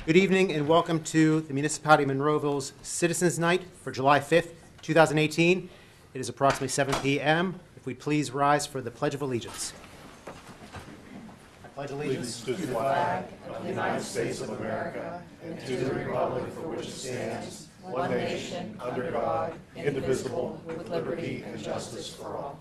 Good evening and welcome to the Municipality of Monroeville's Citizens Night for July 5th, 2018. It is approximately 7 p.m. If we'd please rise for the Pledge of Allegiance. I pledge allegiance To the flag of the United States of America and to the republic for which it stands, one nation, under God, indivisible, with liberty and justice for all.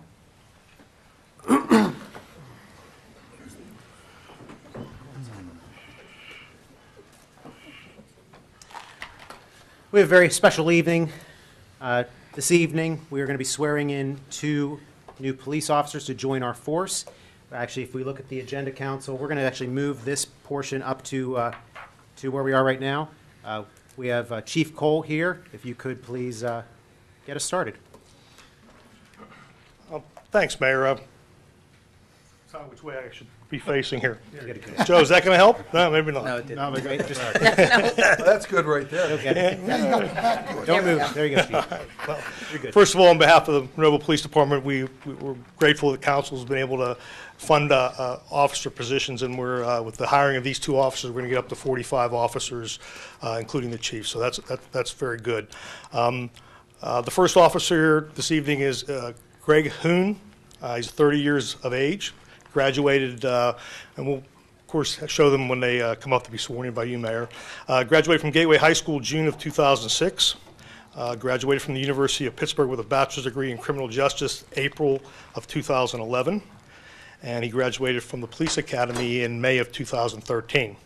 We have a very special evening. This evening, we are going to be swearing in 2 new police officers to join our force. Actually, if we look at the agenda, Council, we're going to actually move this portion up to where we are right now. We have Chief Cole here. If you could please get us started. Thanks, Mayor. It's not which way I should be facing here. Good. Joe, is that going to help? No, maybe not. No, it didn't. That's good right there. Okay. Don't move. There you go, Chief. You're good. First of all, on behalf of the Monroeville Police Department, we're grateful that council has been able to fund officer positions, and we're with the hiring of these 2 officers, we're going to get up to 45 officers, including the chief. So that's very good. The first officer here this evening is Greg Hoon. He's 30 years of age, graduated, and we'll of course show them when they come up to be sworn in by you, Mayor. Graduated from Gateway High School June of 2006. Graduated from the University of Pittsburgh with a bachelor's degree in criminal justice April of 2011. And he graduated from the Police Academy in May of 2013.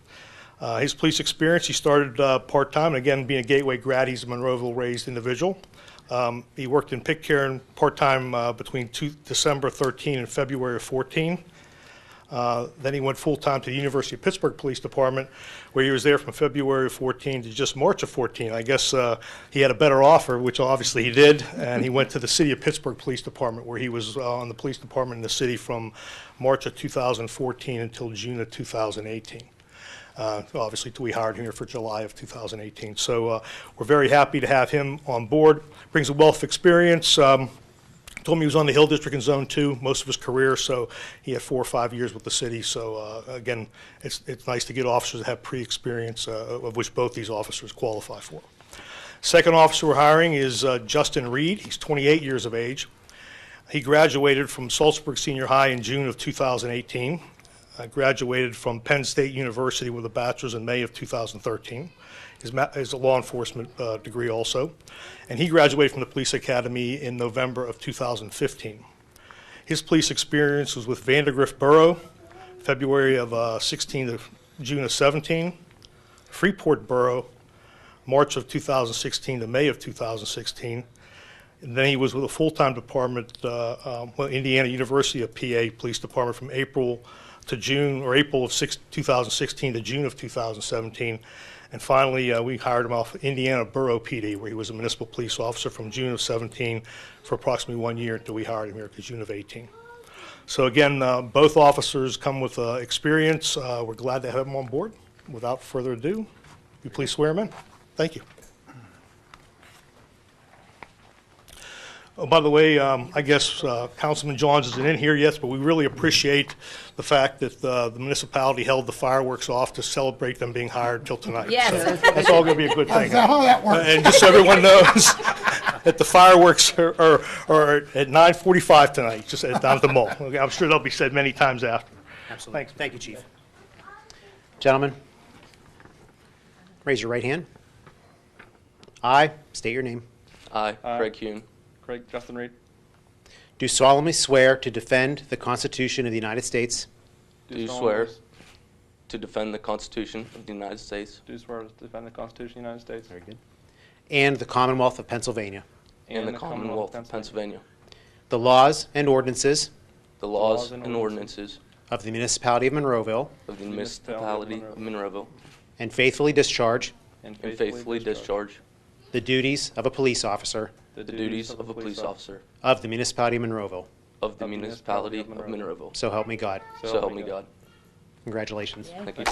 His police experience, he started part-time, and again, being a Gateway grad, he's a Monroeville-raised individual. He worked in Pitcairn part-time between December 13 and February of 14. Then he went full-time to the University of Pittsburgh Police Department, where he was there from February of 14 to just March of 14. I guess he had a better offer, which obviously he did, and he went to the City of Pittsburgh Police Department, where he was on the police department in the city from March of 2014 until June of 2018. Obviously, we hired him here for July of 2018. So we're very happy to have him on board. Brings a wealth of experience. Told me he was on the Hill District in Zone 2 most of his career, so he had 4 or 5 years with the city. So again, it's nice to get officers that have pre-experience, of which both these officers qualify for. Second officer we're hiring is Justin Reed. He's 28 years of age. He graduated from Salzburg Senior High in June of 2018. Graduated from Penn State University with a bachelor's in May of 2013. His law enforcement degree also. And he graduated from the Police Academy in November of 2015. His police experience was with Vandergrift Borough, February of 16 to June of 17. Freeport Borough, March of 2016 to May of 2016. And then he was with a full-time department, Indiana University of PA Police Department from April to June, or April of 2016 to June of 2017. And finally, we hired him off Indiana Borough PD, where he was a municipal police officer from June of 17 for approximately 1 year until we hired him here to June of 18. So again, both officers come with experience. We're glad to have them on board. Without further ado, will you please swear him in? Thank you. Oh, by the way, I guess Councilman Johns isn't in here yet, but we really appreciate the fact that the municipality held the fireworks off to celebrate them being hired till tonight. Yes. So that's all going to be a good thing. That's how that works. And just so everyone knows that the fireworks are at 9:45 tonight, just down at the mall. Okay, I'm sure they'll be said many times after. Absolutely. Thanks. Thank you, Chief. Gentlemen, raise your right hand. I state your name. I, Greg Kuhn, Craig Justin Reed. Do solemnly swear to defend the Constitution of the United States do swear to defend the Constitution of the United States Do swear to defend the Constitution of the United States. Very good. And the Commonwealth of Pennsylvania, and the Commonwealth of Pennsylvania, the laws and ordinances the laws and ordinances of the Municipality of Monroeville, of the Municipality of Monroeville, and faithfully discharge and faithfully discharge the duties of a police officer the duties of a police officer of the Municipality of Monroeville. of the Municipality of Monroeville. So help me God. So help me God. Congratulations. Thank you.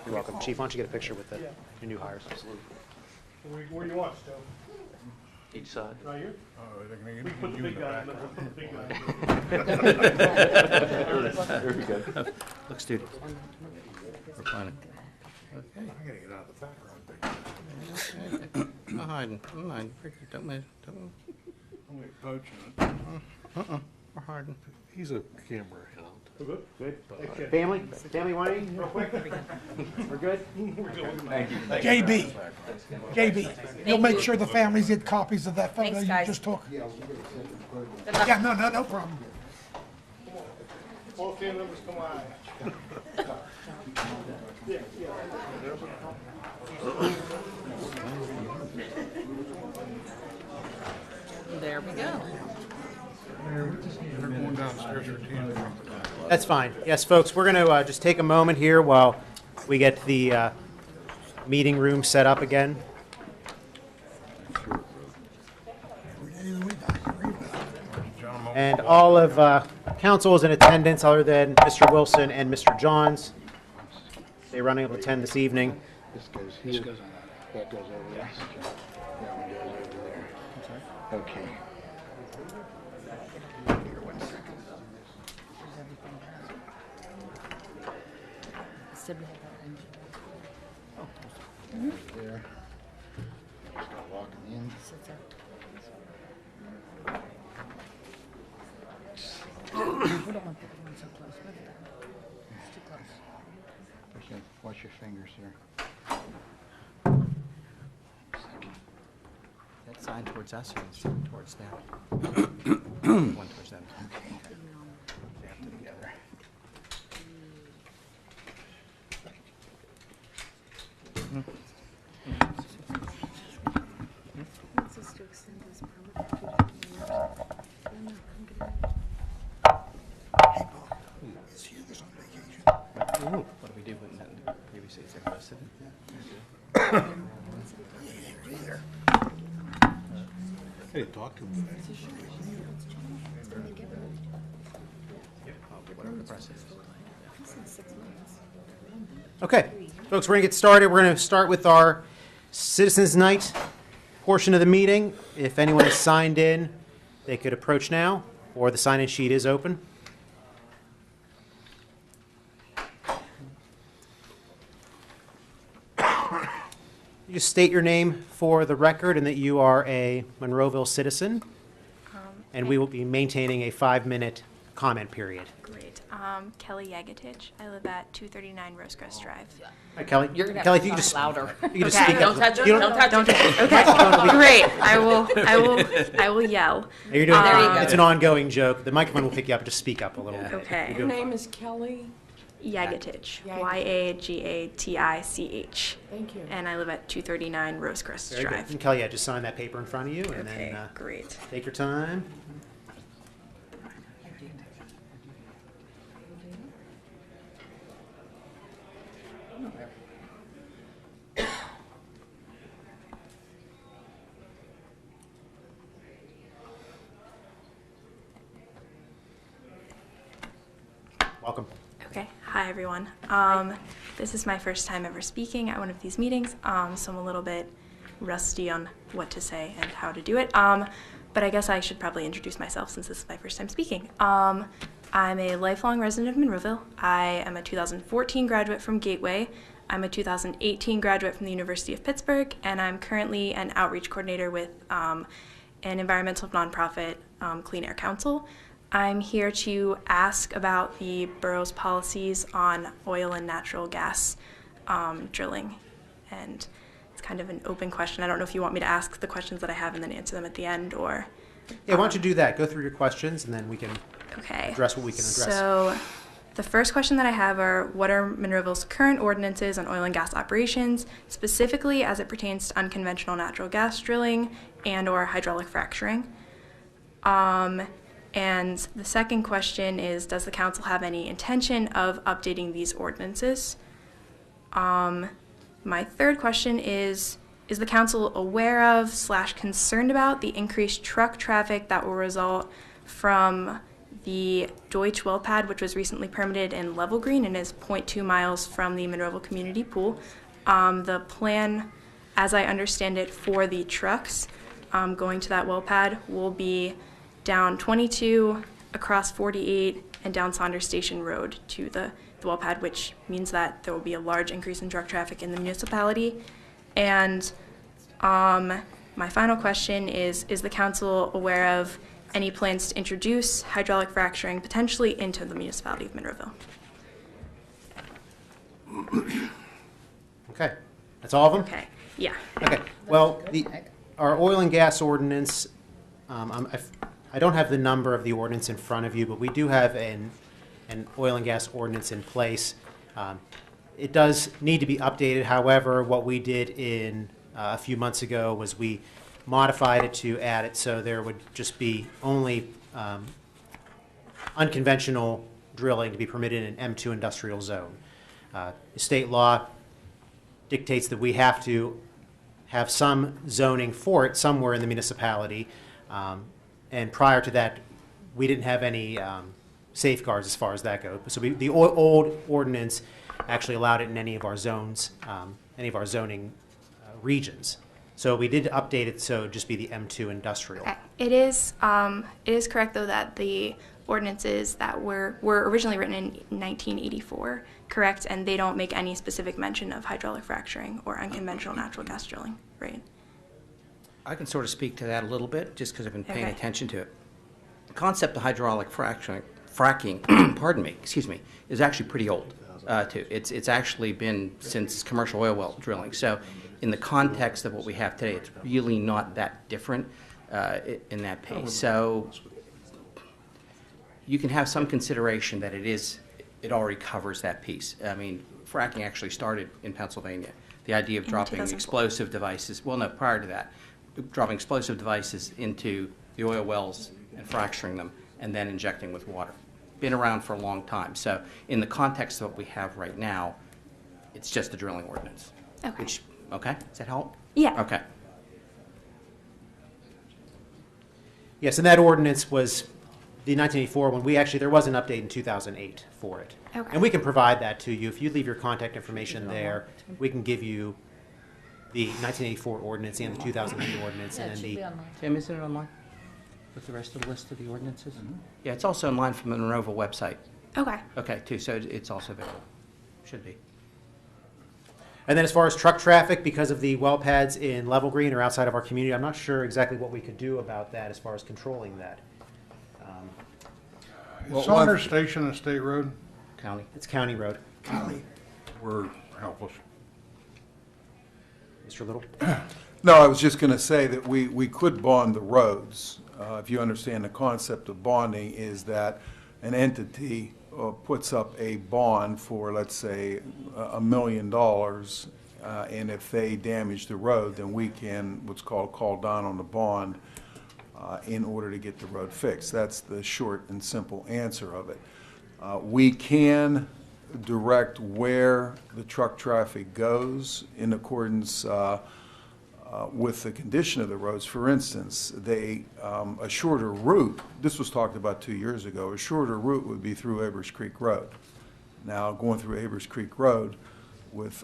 You're welcome. Chief, why don't you get a picture with your new hires? Where do you want, Joe? Each side. Right here? Oh, they're gonna get you in the back. There we go. Looks duty. We're planning. I gotta get out of the background. I'm not hiding. I'm not hiding. Don't move. Don't move. I'm gonna coach him. We're hiding. He's a camera hound. We're good? Good. Family want to eat real quick? We're good? Thank you. JB, you'll make sure the families get copies of that photo Thanks, you guys. just took? Good luck. Yeah, no problem. All family members, come on. There we go. They're going downstairs for tea. That's fine. Yes, folks, we're going to just take a moment here while we get the meeting room set up again. And all of council is in attendance other than Mr. Wilson and Mr. Johns. They're running up to 10 this evening. This goes here, that goes over there, that one goes over there. Okay. Here, 1 second. There. Just gotta walk them in. Watch your fingers there. That sign towards us or is it towards them? One towards them. Okay. They have to together. What do we do when that previously is requested? Hey, talk to him. Whatever the press is. Okay, folks, we're going to get started. We're going to start with our Citizens Night portion of the meeting. If anyone is signed in, they could approach now, or the sign-in sheet is open. You just state your name for the record and that you are a Monroeville citizen, and we will be maintaining a 5-minute comment period. Great. Kelly Yagatich. I live at 239 Rosecrest Drive. Hi, Kelly. You're gonna Kelly, have if to you talk just louder. You can just Okay. speak Don't up. touch it. You Don't touch Don't it. Okay. Great. I will yell. You're doing There you fine. go. It's an ongoing joke. The microphone will pick you up. Just speak up a little bit. Okay. You're doing fine. name is Kelly. Yagatich. Yagatich. Yagatich. Thank you. And I live at 239 Rosecrest Very good. Drive. And Kelly, yeah, just sign that paper in front of you, and Okay. then Great. take your time. Welcome. Okay. Hi, everyone. This is my first time ever speaking at one of these meetings, so I'm a little bit rusty on what to say and how to do it. But I guess I should probably introduce myself since this is my first time speaking. I'm a lifelong resident of Monroeville. I am a 2014 graduate from Gateway. I'm a 2018 graduate from the University of Pittsburgh, and I'm currently an outreach coordinator with an environmental nonprofit, Clean Air Council. I'm here to ask about the borough's policies on oil and natural gas drilling. And it's kind of an open question. I don't know if you want me to ask the questions that I have and then answer them at the end, or... Yeah, why don't you do that? Go through your questions, and then we can Okay. address what we can address. So the first question that I have are, what are Monroeville's current ordinances on oil and gas operations, specifically as it pertains to unconventional natural gas drilling and or hydraulic fracturing? And the second question is, does the council have any intention of updating these ordinances? My third question is the council aware of / concerned about the increased truck traffic that will result from the Deutsch well pad, which was recently permitted in Level Green and is 0.2 miles from the Monroeville Community Pool? The plan, as I understand it, for the trucks going to that well pad will be down 22, across 48, and down Saunders Station Road to the well pad, which means that there will be a large increase in truck traffic in the municipality. And my final question is the council aware of any plans to introduce hydraulic fracturing potentially into the municipality of Monroeville? Okay, that's all of them? Okay, yeah. Okay, well, our oil and gas ordinance, I don't have the number of the ordinance in front of you, but we do have an oil and gas ordinance in place. It does need to be updated. However, what we did in a few months ago was we modified it to add it so there would just be only unconventional drilling to be permitted in an M2 industrial zone. State law dictates that we have to have some zoning for it somewhere in the municipality. And prior to that, we didn't have any safeguards as far as that goes. So the old ordinance actually allowed it in any of our zones, any of our zoning regions. So we did update it so it'd just be the M2 industrial. It is correct, though, that the ordinances that were originally written in 1984, correct? And they don't make any specific mention of hydraulic fracturing or unconventional natural gas drilling, right? I can sort of speak to that a little bit, just because I've been paying Okay. attention to it. The concept of hydraulic fracking, pardon me, excuse me, is actually pretty old, too. It's actually been since commercial oil well drilling. So in the context of what we have today, it's really not that different in that pace. So you can have some consideration that it already covers that piece. I mean, fracking actually started in Pennsylvania. The idea of In dropping 2004. explosive devices, well, no, prior to that, dropping explosive devices into the oil wells and fracturing them and then injecting with water. Been around for a long time. So in the context of what we have right now, it's just a drilling ordinance. Okay. Okay, does that help? Yeah. Okay. Yes, and that ordinance was the 1984 one. There was an update in 2008 for it. Okay. And we can provide that to you. If you leave your contact information there, we can give you the 1984 ordinance and the 2008 ordinance. Yeah, And it then should be online. Tim, isn't it online with the rest of the list of the ordinances? Yeah, it's also online from the Monroeville website. Okay. Okay, too, so it's also available. Should be. And then as far as truck traffic, because of the well pads in Level Green or outside of our community, I'm not sure exactly what we could do about that as far as controlling that. Is Saunders Station a state road? County. It's county road. We're helpless. Mr. Little? No, I was just going to say that we could bond the roads. If you understand the concept of bonding is that an entity puts up a bond for, let's say, $1 million, and if they damage the road, then we can, what's called, call down on the bond in order to get the road fixed. That's the short and simple answer of it. We can direct where the truck traffic goes in accordance with the condition of the roads. For instance, a shorter route, this was talked about 2 years ago, a shorter route would be through Abers Creek Road. Now, going through Abers Creek Road with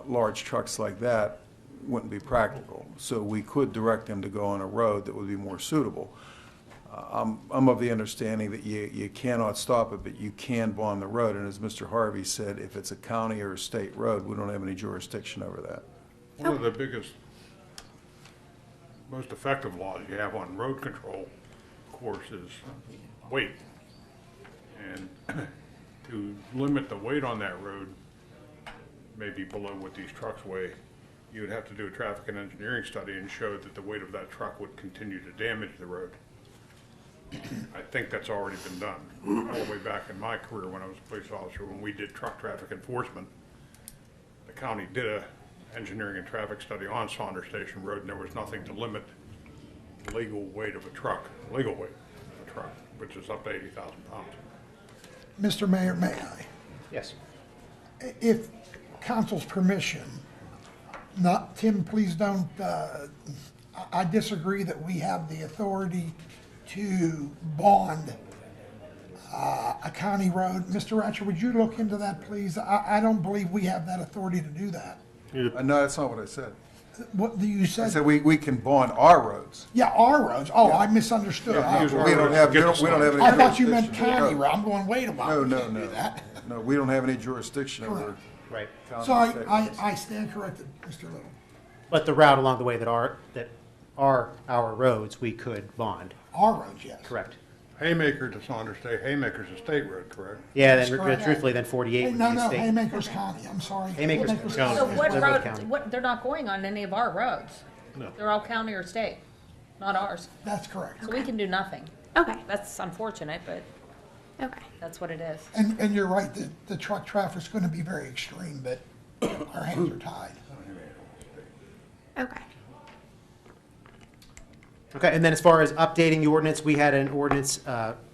large trucks like that wouldn't be practical. So we could direct them to go on a road that would be more suitable. I'm of the understanding that you cannot stop it, but you can bond the road. And as Mr. Harvey said, if it's a county or a state road, we don't have any jurisdiction over that. One of the biggest, most effective laws you have on road control, of course, is weight. And to limit the weight on that road, maybe below what these trucks weigh, you would have to do a traffic and engineering study and show that the weight of that truck would continue to damage the road. I think that's already been done. All the way back in my career when I was a police officer, when we did truck traffic enforcement, the county did a engineering and traffic study on Saunders Station Road, and there was nothing to limit the legal weight of a truck, legal weight of a truck, which is up to 80,000 pounds. Mr. Mayor, may I? Yes. If council's permission, not, Tim, please don't, I disagree that we have the authority to bond a county road. Mr. Ratcher, would you look into that, please? I don't believe we have that authority to do that. No, that's not what I said. What do you I say? said we can bond our roads. Yeah, our roads. Oh, I misunderstood. Yeah, use our We don't roads have, to we get don't, we don't have any. I thought you meant jurisdiction. county No. road. I'm going, wait a while. No, we no, can't do no. that. No, we don't have any jurisdiction over Correct. Right. county So and state roads. I stand corrected, Mr. Little. But the route along the way that are our roads, we could bond. Our roads, yes. Correct. Haymaker, it's on state, Haymaker's a state road, correct? Yeah, That's then correct. truthfully, then 48 Hey, would no, be no, state. Haymaker's County, I'm sorry. Haymaker's County. So what Liberal road, County. they're not going on any of our roads. No. They're all county or state, not ours. That's correct. So we can do nothing. Okay, That's unfortunate, but okay. that's what it is. And you're right, the truck traffic's gonna be very extreme, but our hands are tied. Okay. Okay, and then as far as updating the ordinance, we had an ordinance,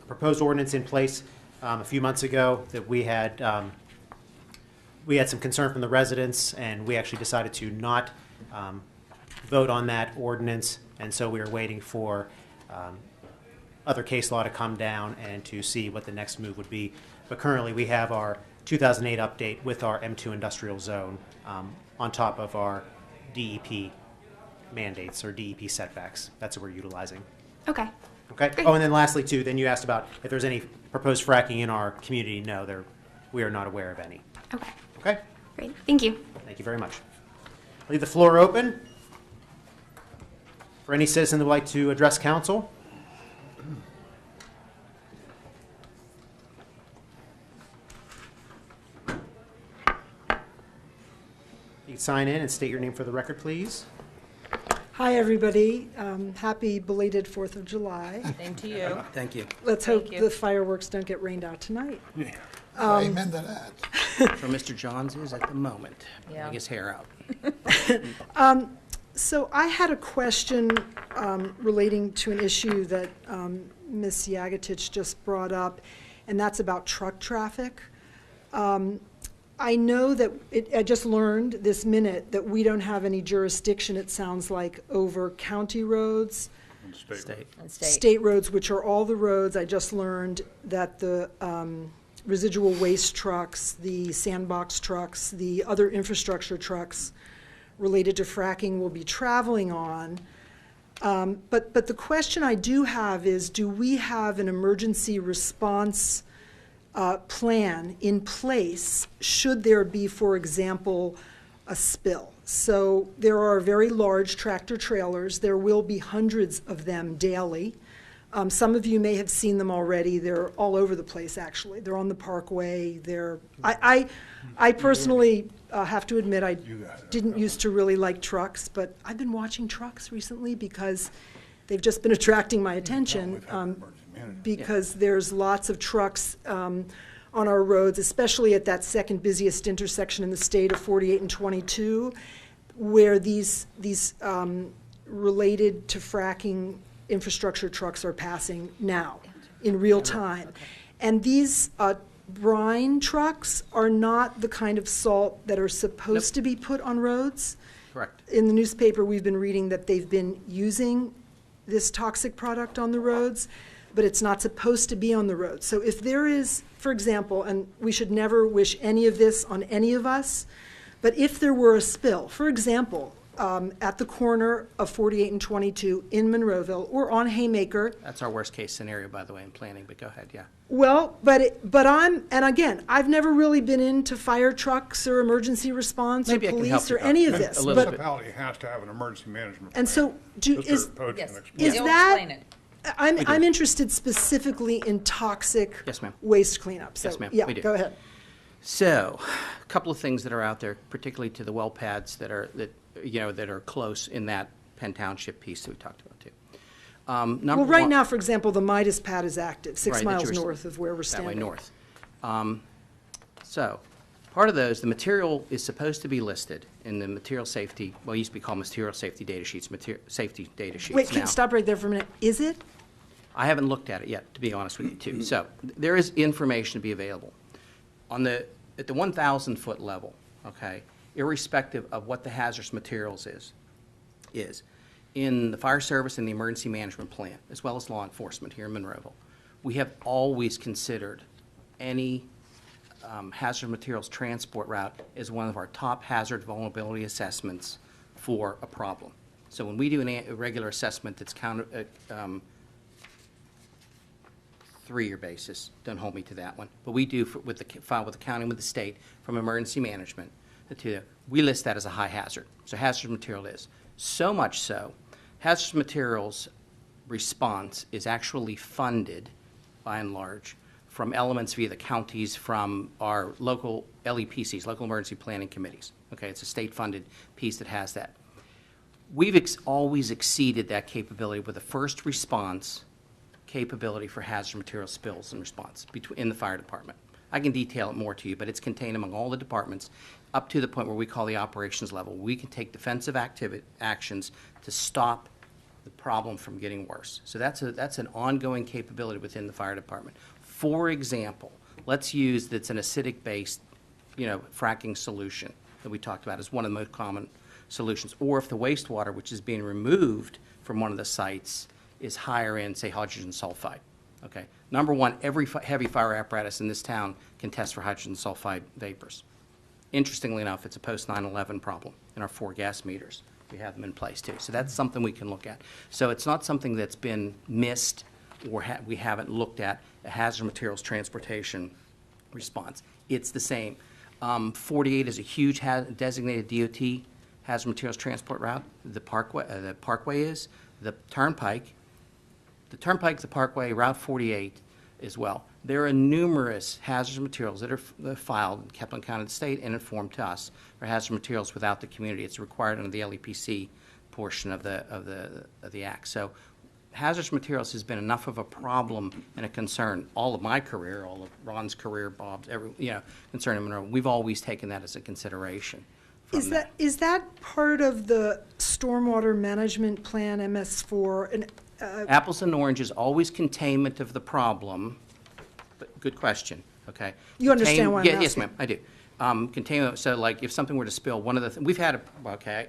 proposed ordinance in place a few months ago that we had some concern from the residents, and we actually decided to not vote on that ordinance, and so we were waiting for other case law to come down and to see what the next move would be. But currently, we have our 2008 update with our M2 industrial zone on top of our DEP mandates or DEP setbacks. That's what we're utilizing. Okay. Okay? Great. Oh, and then lastly, too, then you asked about if there's any proposed fracking in our community. No, we are not aware of any. Okay. Okay? Great. Thank you. Thank you very much. Leave the floor open for any citizen that would like to address council. You can sign in and state your name for the record, please. Hi, everybody. Happy belated 4th of July. Same to you. Thank you. Let's Thank hope you. the fireworks don't get rained out tonight. Amen to that. So Mr. Johns is at the moment, Yeah. getting his hair out. So I had a question relating to an issue that Ms. Yagatich just brought up, and that's about truck traffic. I know that, I just learned this minute that we don't have any jurisdiction, it sounds like, over county roads, And state road. State. And state. state roads, which are all the roads. I just learned that the residual waste trucks, the sandbox trucks, the other infrastructure trucks related to fracking will be traveling on. But the question I do have is, do we have an emergency response plan in place should there be, for example, a spill? So there are very large tractor trailers. There will be hundreds of them daily. Some of you may have seen them already. They're all over the place, actually. They're on the Parkway. I personally have to admit I didn't used to really like trucks, but I've been watching trucks recently because they've just been attracting my attention. Because there's lots of trucks on our roads, especially at that second busiest intersection in the state of 48 and 22, where these related to fracking infrastructure trucks are passing now in real time. And these brine trucks are not the kind of salt that are supposed to be put on roads. Correct. In the newspaper, we've been reading that they've been using this toxic product on the roads, but it's not supposed to be on the road. So if there is, for example, and we should never wish any of this on any of us, but if there were a spill, for example, at the corner of 48 and 22 in Monroeville or on Haymaker. That's our worst-case scenario, by the way, in planning, but go ahead, yeah. Well, but and again, I've never really been into fire trucks or emergency response Maybe I or can help police you or out any of a this. little But bit. Municipality has to have an emergency management plan. And so, Mr. Poach Yes. can explain. is They'll that- explain it. I'm interested specifically in toxic Yes, ma'am. waste cleanup. So, Yes, ma'am, yeah, we do. go ahead. So, a couple of things that are out there, particularly to the well pads that are close in that Penn Township piece that we talked about too. Well, right now, for example, the Midas pad is active, Right, 6 that miles you were- north of where we're That standing. way north. So, part of those, the material is supposed to be listed in the material safety, well, it used to be called material safety data sheets, safety data sheets Wait, now. stop right there for a minute. Is it? I haven't looked at it yet, to be honest with you, too. So, there is information to be available. At the 1,000-foot level, okay, irrespective of what the hazardous materials is in the fire service and the emergency management plan, as well as law enforcement here in Monroeville, we have always considered any hazardous materials transport route as one of our top hazard vulnerability assessments for a problem. So when we do a regular assessment that's 3-year basis, don't hold me to that one, but we do file with the county and with the state from emergency management, we list that as a high hazard. So hazardous material is. So much so, hazardous materials response is actually funded, by and large, from elements via the counties, from our local LEPCs, local emergency planning committees. Okay, it's a state-funded piece that has that. We've always exceeded that capability with a first response capability for hazardous material spills and response in the fire department. I can detail it more to you, but it's contained among all the departments up to the point where we call the operations level. We can take defensive actions to stop the problem from getting worse. So that's an ongoing capability within the fire department. For example, let's use that's an acidic-based, fracking solution that we talked about as one of the most common solutions. Or if the wastewater, which is being removed from one of the sites, is higher in, say, hydrogen sulfide. Okay. Number one, every heavy fire apparatus in this town can test for hydrogen sulfide vapors. Interestingly enough, it's a post-9/11 problem in our 4 gas meters. We have them in place too. So that's something we can look at. So it's not something that's been missed or we haven't looked at a hazardous materials transportation response. It's the same. 48 is a huge designated DOT hazardous materials transport route. The parkway is, the turnpike, the parkway, Route 48 as well. There are numerous hazardous materials that are filed and kept on account of the state and informed to us for hazardous materials without the community. It's required under the LEPC portion of the Act. So hazardous materials has been enough of a problem and a concern all of my career, all of Ron's career, Bob's, concerning Monroe. We've always taken that as a consideration. Is that part of the stormwater management plan, MS4? And, apples and oranges, always containment of the problem. But good question. Okay. You understand why I'm asking? Yes, ma'am, I do. Containment. So, like, if something were to spill, one of the we've had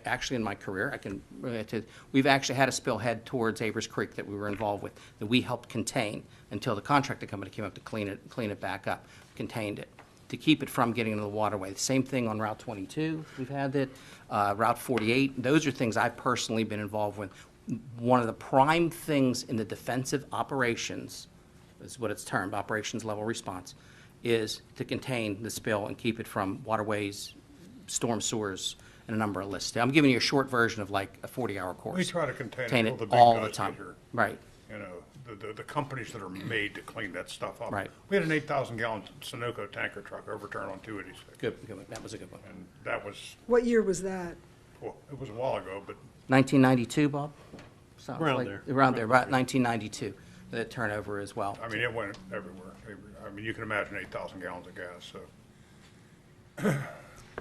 actually in my career, we've actually had a spill head towards Avers Creek that we were involved with that we helped contain until the contractor company came up to clean it back up, contained it, to keep it from getting into the waterway. The same thing on Route 22, we've had that, Route 48. Those are things I've personally been involved with. One of the prime things in the defensive operations, is what it's termed, operations level response, is to contain the spill and keep it from waterways, storm sewers, and a number of lists. I'm giving you a short version of like a 40-hour course. We try to contain it it all the big all guys the time. get here. Right. The companies that are made to clean that stuff up. Right. We had an 8,000-gallon Sunoco tanker truck overturned on 286. Good one. That was a good one. And that was, what year was that? well, it was a while ago, but 1992, Bob? Sounds Around like- there. Around there, about 1992, the turnover as well. I mean, it went everywhere. I mean, you can imagine 8,000 gallons of gas, so.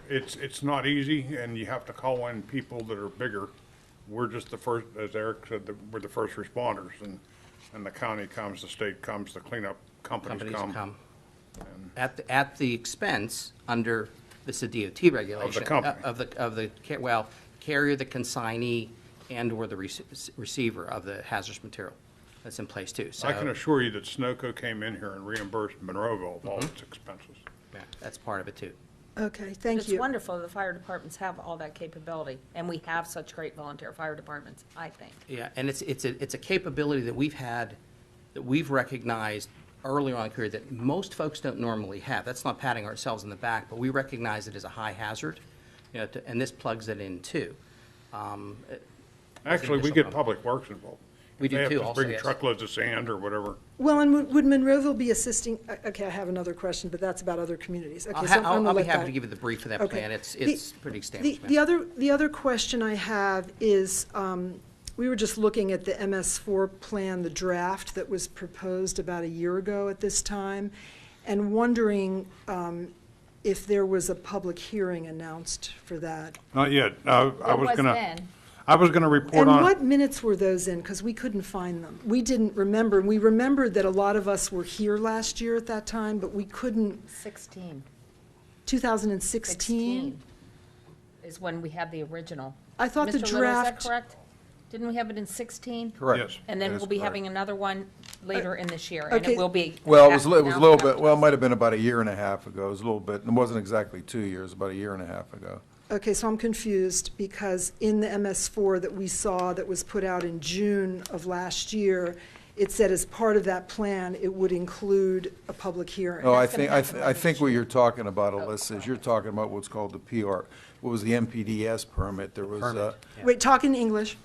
It's not easy, and you have to call in people that are bigger. We're just the first, as Eric said, we're the first responders, and the county comes, the state comes, the cleanup companies come. At the expense, under, this is a DOT regulation. company. Of the carrier, the consignee, and/or the receiver of the hazardous material. That's in place too. So I can assure you that Sunoco came in here and reimbursed Monroeville of all its expenses. yeah, that's part of it too. Okay, thank It's you. wonderful the fire departments have all that capability, and we have such great volunteer fire departments, I think. Yeah, and it's a capability that we've had, that we've recognized early on in the career that most folks don't normally have. That's not patting ourselves in the back, but we recognize it as a high hazard, and this plugs it in too. Actually, we get Public Works involved. We do too, They have to also, bring yes. truckloads of sand or whatever. Well, and would Monroeville be assisting, okay, I have another question, but that's about other communities. Okay, so I'm gonna I'll be let happy that- to give you the brief of that Okay. plan. It's pretty The, extensive. the other question I have is, we were just looking at the MS4 plan, the draft that was proposed about a year ago at this time, and wondering if there was a public hearing announced for that. Not yet. I It was gonna report And on. what minutes were those in? Because we couldn't find them. We didn't remember. We remembered that a lot of us were here last year at that time, but we couldn't, 16. 2016? Is when we had the original. I thought the Mr. Little, is that draft, correct? Didn't we have it in 16? Correct. Yes. And then Yes, we'll be correct. having another one later in this year, and okay. it will be. Well, it was a now little come bit, to well, it us. might have been about a year and a half ago. It was a little bit, it wasn't exactly 2 years, about a year and a half ago. Okay, so I'm confused, because in the MS4 that we saw that was put out in June of last year, it said as part of that plan, it would include a public hearing. No, I That's gonna think, happen I think what you're talking about, Oh, Alyssa, is you're talking about what's called the PR, what was the MPDS permit? There was, Permit. Wait, talk in English.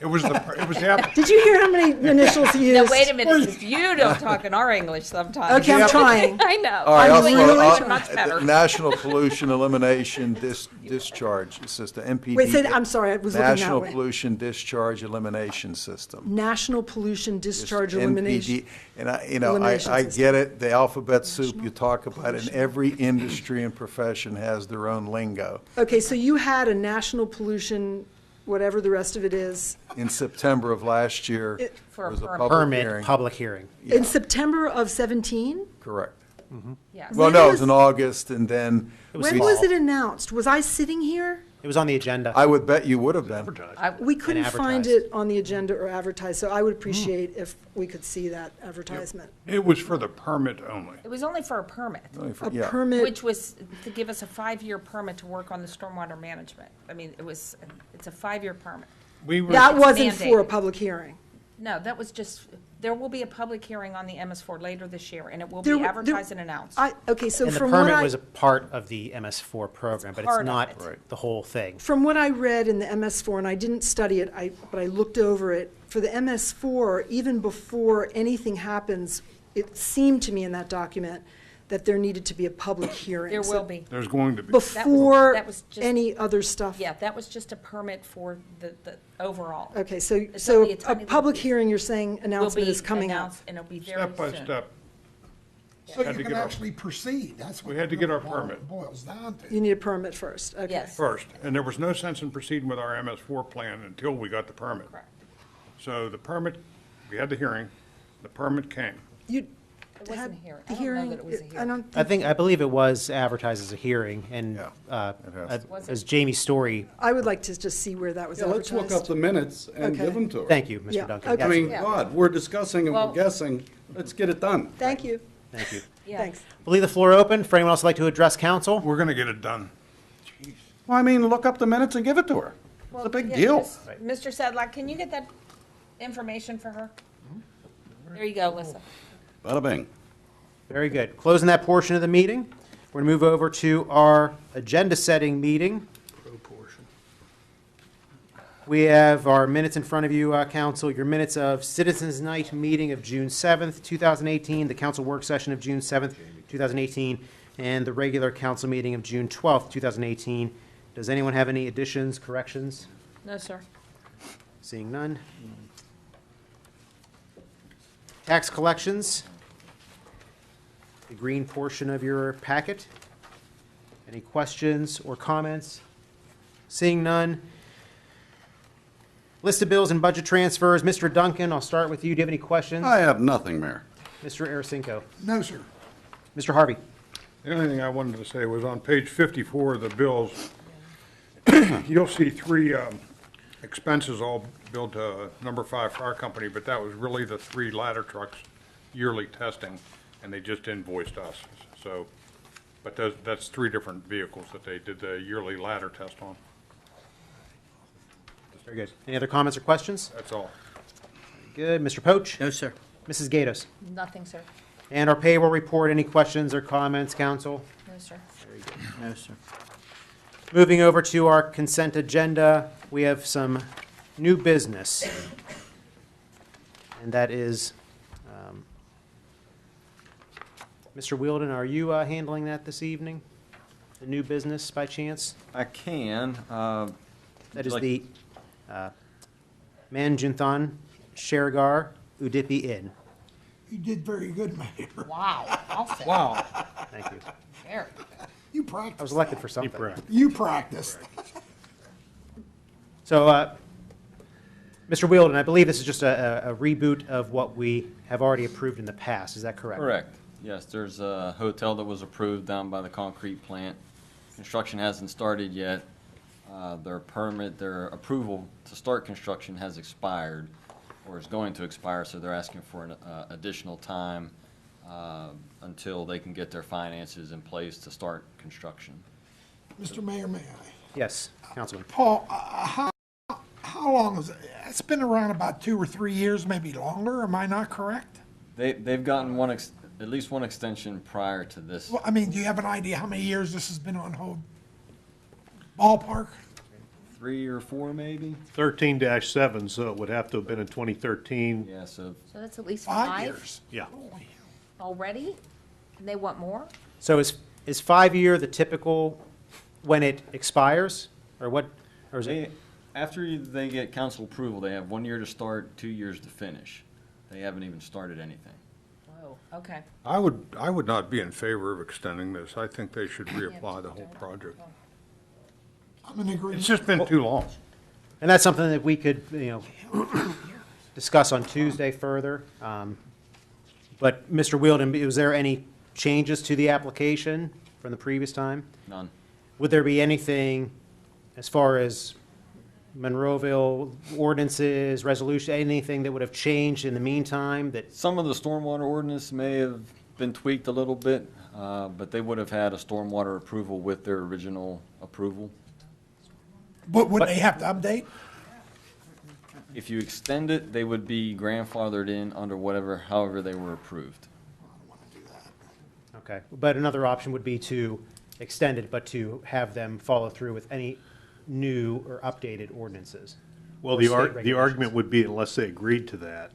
It was the, Did you hear how many initials he No, used? wait a minute, 'cause you don't talk in our English sometimes. Okay, I'm trying. I know. all right, I'm I'll really slow- I'll- trying. Much better. National Pollution Elimination Discharge System, MPD. Wait, say that, I'm sorry, I was looking that National way. Pollution Discharge Elimination System. National Pollution Discharge Just Elimination. NPD. And I Elimination I system. get it, the alphabet soup you talk about, and every industry and profession has their own lingo. Okay, so you had a national pollution, whatever the rest of it is, In September of last year, For a there was a permit. public Permit, hearing. public hearing. in September of 17? Correct. Yes. Well, When no, it was- was in August, and then was When fall. was it announced? Was I sitting here? It was on the agenda. I would bet you would have been. We couldn't find advertised. it on the agenda or advertised, so I would appreciate if we could see that advertisement. it was for the permit only. It was only for a permit, A Yeah. permit, which was to give us a 5-year permit to work on the stormwater management. I mean, it's a 5-year permit. We were, that it's wasn't for a mandated. public hearing. No, that was just, there will be a public hearing on the MS4 later this year, and it will There be were- advertised and announced. Okay, so And the from what permit I, was a part of the MS4 program, but it's part of not it. the whole thing. from what I read in the MS4, and I didn't study it, but I looked over it, for the MS4, even before anything happens, it seemed to me in that document that there needed to be a public hearing. There So will be. there's going to be. Before that was just- any other stuff? Yeah, that was just a permit for the overall. Okay, so, It's so only a a tiny little public piece. hearing, you're saying Will announcement be is coming up? announced, and it'll be very Step by soon. step. So Had you to can get our- actually proceed, that's what. We had to get our it permit. boils down to. You need a permit first, okay. Yes. First, and there was no sense in proceeding with our MS4 plan until we got the permit. Correct. So the permit, we had the hearing, the permit came. You It wasn't had a hearing. the I don't know hearing, that it was a I hearing. don't I believe it was advertised as a hearing, and Yeah, it has. Was it? as Jamie's story, I would like to just see where that was Yeah, let's advertised. look up the minutes and Okay. give them to her. thank you, Yeah, Mr. Duncan. okay. I Yes. mean, Yeah. God, we're discussing and Well- we're guessing, let's get it done. Thank you, Thank you. Yeah. thanks. We'll leave the floor open for anyone else who'd like to address council. We're gonna get it done. Well, I mean, look up the minutes and give it to her. It's Well, a big yeah, deal. Mr. Sedlak, can you get that information for her? There you go, Alyssa. Bada bing. Very good. Closing that portion of the meeting, we're going to move over to our agenda-setting meeting. We have our minutes in front of you, council, your minutes of Citizens Night meeting of June 7th, 2018, the council work session of June 7th, 2018, and the regular council meeting of June 12th, 2018. Does anyone have any additions, corrections? No, sir. Seeing none. Tax collections, the green portion of your packet. Any questions or comments? Seeing none. List of bills and budget transfers. Mr. Duncan, I'll start with you. Do you have any questions? I have nothing, Mayor. Mr. Arasinko. No, sir. Mr. Harvey. The only thing I wanted to say was on page 54 of the bills, you'll see three expenses all billed to number 5 fire company, but that was really the 3 ladder trucks yearly testing, and they just invoiced us. So, but that's 3 different vehicles that they did the yearly ladder test on. Very good. Any other comments or questions? That's all. Good. Mr. Poach? No, sir. Mrs. Gatos? Nothing, sir. And our payroll report. Any questions or comments, council? No, sir. No, sir. Moving over to our consent agenda, we have some new business. And that is, Mr. Wielden, are you handling that this evening? The new business by chance? I can. That is like- the Manjunthon Shergar Udipi Inn. You did very good, Mayor. Wow. Awesome. Wow. Thank you. Very. You I was practiced. elected for something. You practiced. So, Mr. Wielden, I believe this is just a reboot of what we have already approved in the past. Is that correct? Correct. Yes, there's a hotel that was approved down by the concrete plant. Construction hasn't started yet. Their permit, their approval to start construction has expired, or is going to expire, so they're asking for an additional time until they can get their finances in place to start construction. Mr. Mayor, may I? Yes, Councilman. Paul, how long is it? It's been around about 2 or 3 years, maybe longer. Am I not correct? They've gotten at least one extension prior to this. Well, I mean, do you have an idea how many years this has been on hold? Ballpark? 3 or 4 maybe? 13-7, so it would have to have been in 2013. Yeah, so So that's at least 5 5 years? Yeah. already? And they want more? So is 5-year the typical when it expires, or what, or is it? after they get council approval, they have 1 year to start, 2 years to finish. They haven't even started anything. Whoa, okay. I would not be in favor of extending this. I think they should reapply the whole project. I'm in agreement. It's just been too long. And that's something that we could, discuss on Tuesday further. But Mr. Wielden, was there any changes to the application from the previous time? None. Would there be anything as far as Monroeville ordinances, resolution, anything that would have changed in the meantime that? Some of the stormwater ordinance may have been tweaked a little bit, but they would have had a stormwater approval with their original approval. But would they have to update? If you extend it, they would be grandfathered in under however they were approved. Okay, but another option would be to extend it, but to have them follow through with any new or updated ordinances. Well, or the state regulations. argument would be, unless they agreed to that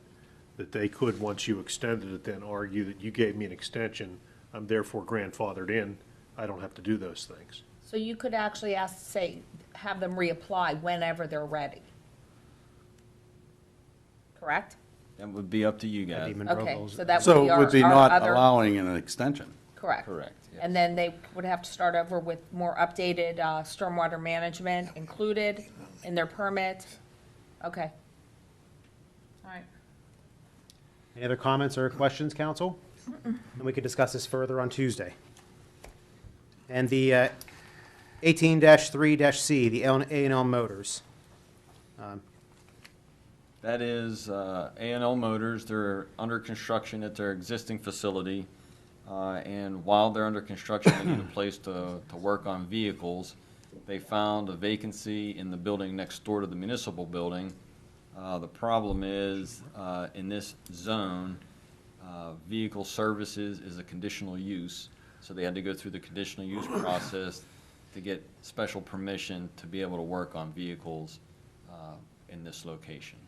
they could, once you extended it, then argue that you gave me an extension, I'm therefore grandfathered in, I don't have to do those things. So you could actually have them reapply whenever they're ready. Correct? That would be up to you That'd guys. be Okay, Monroeville's. so that would So be it our would be our not other. allowing an extension. Correct. Correct, yes. And then they would have to start over with more updated stormwater management included in their permit. Okay. All right. Any other comments or questions, council? And we could discuss this further on Tuesday. And the 18-3-C, the A&L Motors. That is A&L Motors. They're under construction at their existing facility. And while they're under construction, they need a place to work on vehicles. They found a vacancy in the building next door to the municipal building. The problem is, in this zone, vehicle services is a conditional use. So they had to go through the conditional use process to get special permission to be able to work on vehicles in this location.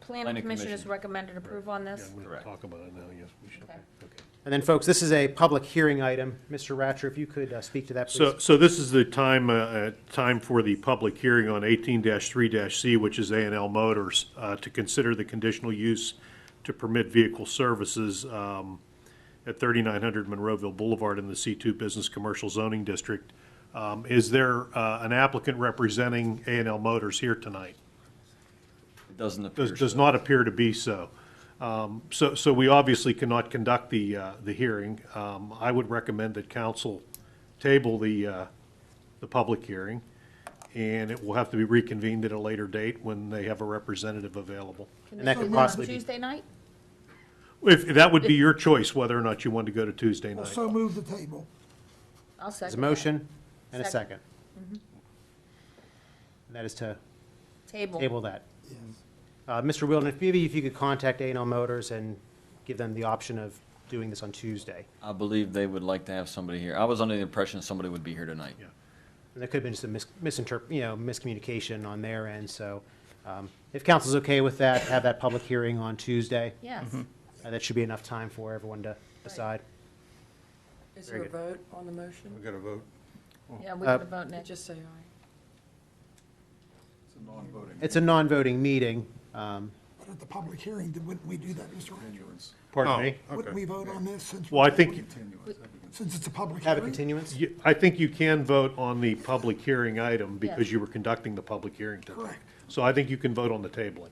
Planning Planning Commission has Commission. recommended approval on this? Yeah, we're going to talk about it now, yes, we should. Okay. Okay. And then, folks, this is a public hearing item. Mr. Ratcher, if you could speak to that, please. So this is the time for the public hearing on 18-3-C, which is A&L Motors, to consider the conditional use to permit vehicle services at 3900 Monroeville Boulevard in the C2 Business Commercial Zoning District. Is there an applicant representing A&L Motors here tonight? It doesn't appear Does so. not appear to be so. So we obviously cannot conduct the hearing. I would recommend that council table the public hearing, and it will have to be reconvened at a later date when they have a representative available. Can And that they could do it on possibly be- Tuesday night? If, that would be your choice, whether or not you want to go to Tuesday night. So move the table. I'll second. There's a that. motion and a Second. second. And that is to Table. table that. Mr. Wilden, if you could contact A&L Motors and give them the option of doing this on Tuesday. I believe they would like to have somebody here. I was under the impression somebody would be here tonight. Yeah. And there could have been just a miscommunication on their end, so if council's okay with that, have that public hearing on Tuesday. Yes. That should be enough time for everyone to decide. Is Very there a vote on the motion? We got to vote. Yeah, we gotta vote next. Just say aye. It's a non-voting. It's a non-voting meeting. But at the public hearing, wouldn't we do that, Mr. Rancher? Continuance. Pardon me? Okay. Wouldn't we vote on this since? Well, I think, Since it's a public Have a hearing? continuance? I think you can vote on the public hearing item because Yes. you were conducting the public hearing tonight. Correct. So I think you can vote on the tabling.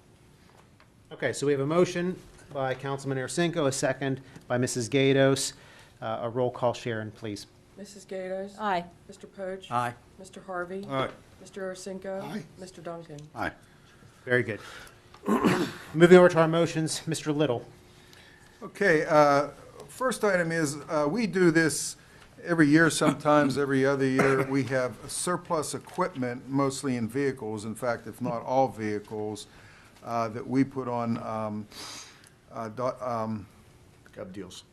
Okay, so we have a motion by Councilman Arcinko, a second by Mrs. Gatos. A roll call, Sharon, please. Mrs. Gatos? Aye. Mr. Poach? Aye. Mr. Harvey? All right. Mr. Arcinko? Aye. Mr. Duncan? Aye. Very good. Moving over to our motions, Mr. Little. Okay, first item is, we do this every year, sometimes every other year, we have surplus equipment, mostly in vehicles, in fact, if not all vehicles, that we put on, Gov deals.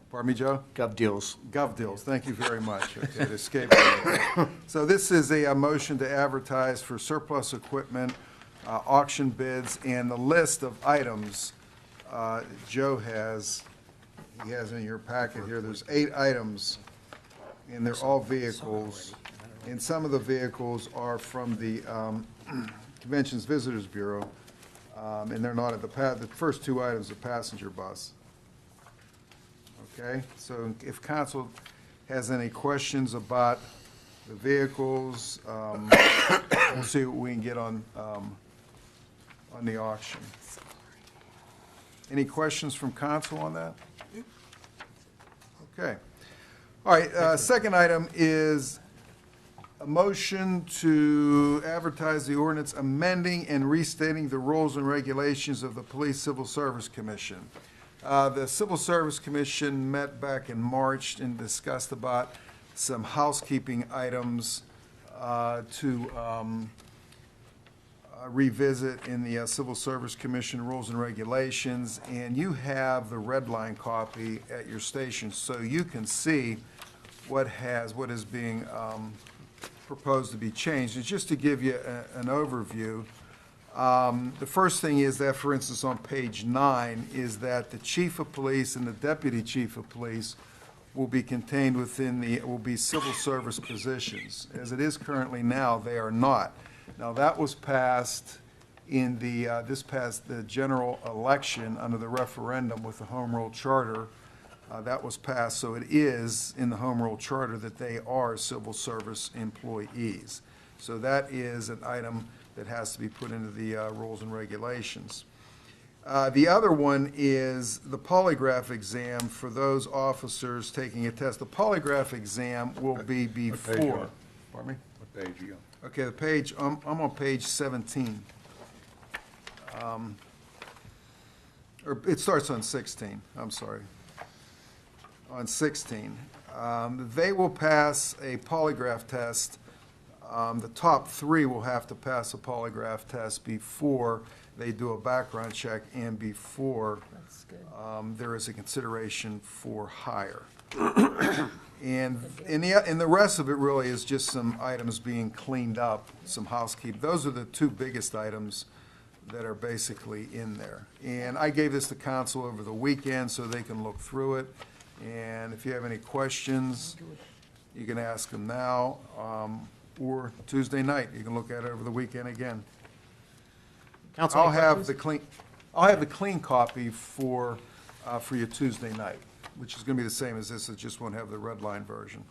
pardon me, Joe? Gov deals. Gov deals, thank you very much. Okay, it escaped me. So this is a motion to advertise for surplus equipment, auction bids, and the list of items Joe has, he has in your packet here. There's 8 items, and they're all vehicles. And some of the vehicles are from the Conventions Visitors Bureau, and they're not at the first 2 items, are passenger bus. Okay, so if council has any questions about the vehicles, we'll see what we can get on the auction. Any questions from council on that? Okay. All right, second item is a motion to advertise the ordinance amending and restating the rules and regulations of the Police Civil Service Commission. The Civil Service Commission met back in March and discussed about some housekeeping items to revisit in the Civil Service Commission rules and regulations, and you have the red line copy at your station, so you can see what is being proposed to be changed. And just to give you an overview, the first thing is that, for instance, on page 9, is that the chief of police and the deputy chief of police will be contained within will be civil service positions. As it is currently now, they are not. Now, that was passed in the general election under the referendum with the Home Rule Charter. That was passed, so it is in the Home Rule Charter that they are civil service employees. So that is an item that has to be put into the rules and regulations. The other one is the polygraph exam for those officers taking a test. The polygraph exam will be before. page you on? Pardon me? What page you on? Okay, the page, I'm on page 17. Or it starts on 16, I'm sorry. On 16. They will pass a polygraph test. The top 3 will have to pass a polygraph test before they do a background check and before there is a consideration for hire. And the rest of it really is just some items being cleaned up, some housekeeping. Those are the 2 biggest items that are basically in there. And I gave this to council over the weekend so they can look through it. And if you have any questions, you can ask them now, or Tuesday night. You can look at it over the weekend again. Council, I'll any have questions? I'll have the clean copy for your Tuesday night, which is going to be the same as this. It just won't have the red line version.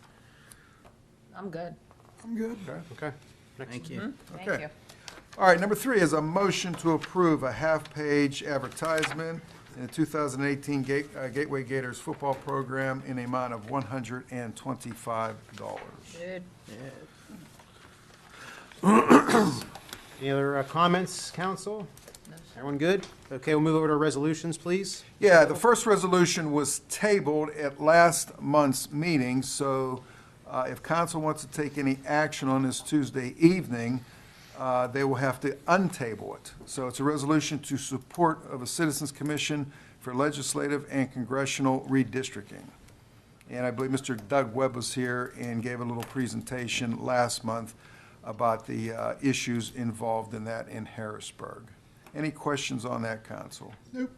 I'm good. I'm good. Okay. Thank you. Thank Okay. you. All right, number 3 is a motion to approve a half-page advertisement in the 2018 Gateway Gators football program in the amount of $125. Good. Any other comments, council? Everyone good? Okay, we'll move over to resolutions, please. Yeah, the first resolution was tabled at last month's meeting, so if council wants to take any action on this Tuesday evening, they will have to untable it. So it's a resolution to support of a Citizens Commission for legislative and congressional redistricting. And I believe Mr. Doug Webb was here and gave a little presentation last month about the issues involved in that in Harrisburg. Any questions on that, council? Nope.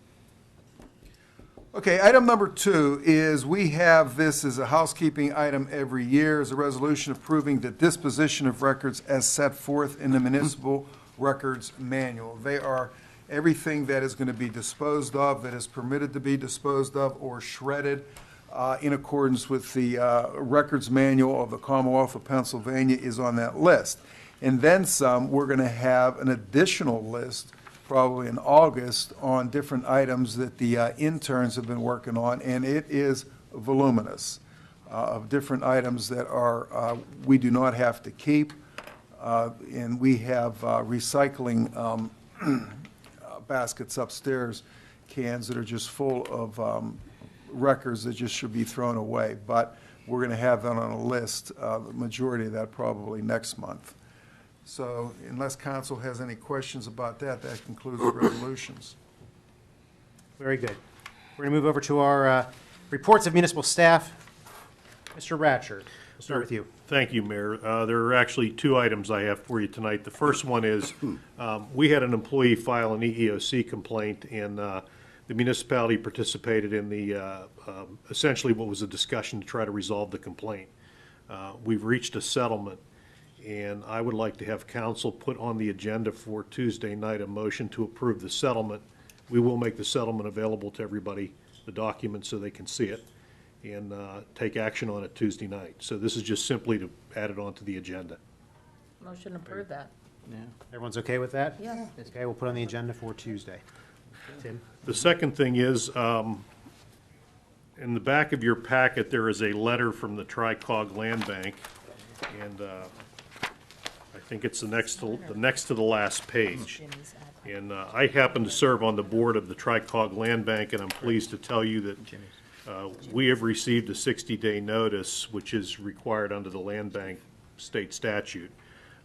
Okay, item number 2 is we have this as a housekeeping item every year, is a resolution approving the disposition of records as set forth in the Municipal Records Manual. They are everything that is going to be disposed of, that is permitted to be disposed of or shredded in accordance with the Records Manual of the Commonwealth of Pennsylvania is on that list. And then some, we're going to have an additional list probably in August on different items that the interns have been working on, and it is voluminous of different items that are we do not have to keep, and we have recycling baskets upstairs, cans that are just full of records that just should be thrown away. But we're going to have that on a list, the majority of that probably next month. So unless council has any questions about that, that concludes the resolutions. Very good. We're going to move over to our reports of municipal staff. Mr. Ratchard, we'll start with you. Thank you, Mayor. There are actually two items I have for you tonight. The first one is, we had an employee file an EEOC complaint, and the municipality participated in the, essentially what was a discussion to try to resolve the complaint. We've reached a settlement, and I would like to have council put on the agenda for Tuesday night a motion to approve the settlement. We will make the settlement available to everybody, the documents, so they can see it, and take action on it Tuesday night. So this is just simply to add it onto the agenda. Motion to approve that. Everyone's okay with that? Yeah. Okay, we'll put on the agenda for Tuesday. Tim? The second thing is, in the back of your packet, there is a letter from the Tri-Cog Land Bank, and I think it's the next to the last page. And I happen to serve on the board of the Tri-Cog Land Bank, and I'm pleased to tell you that we have received a 60-day notice, which is required under the Land Bank state statute,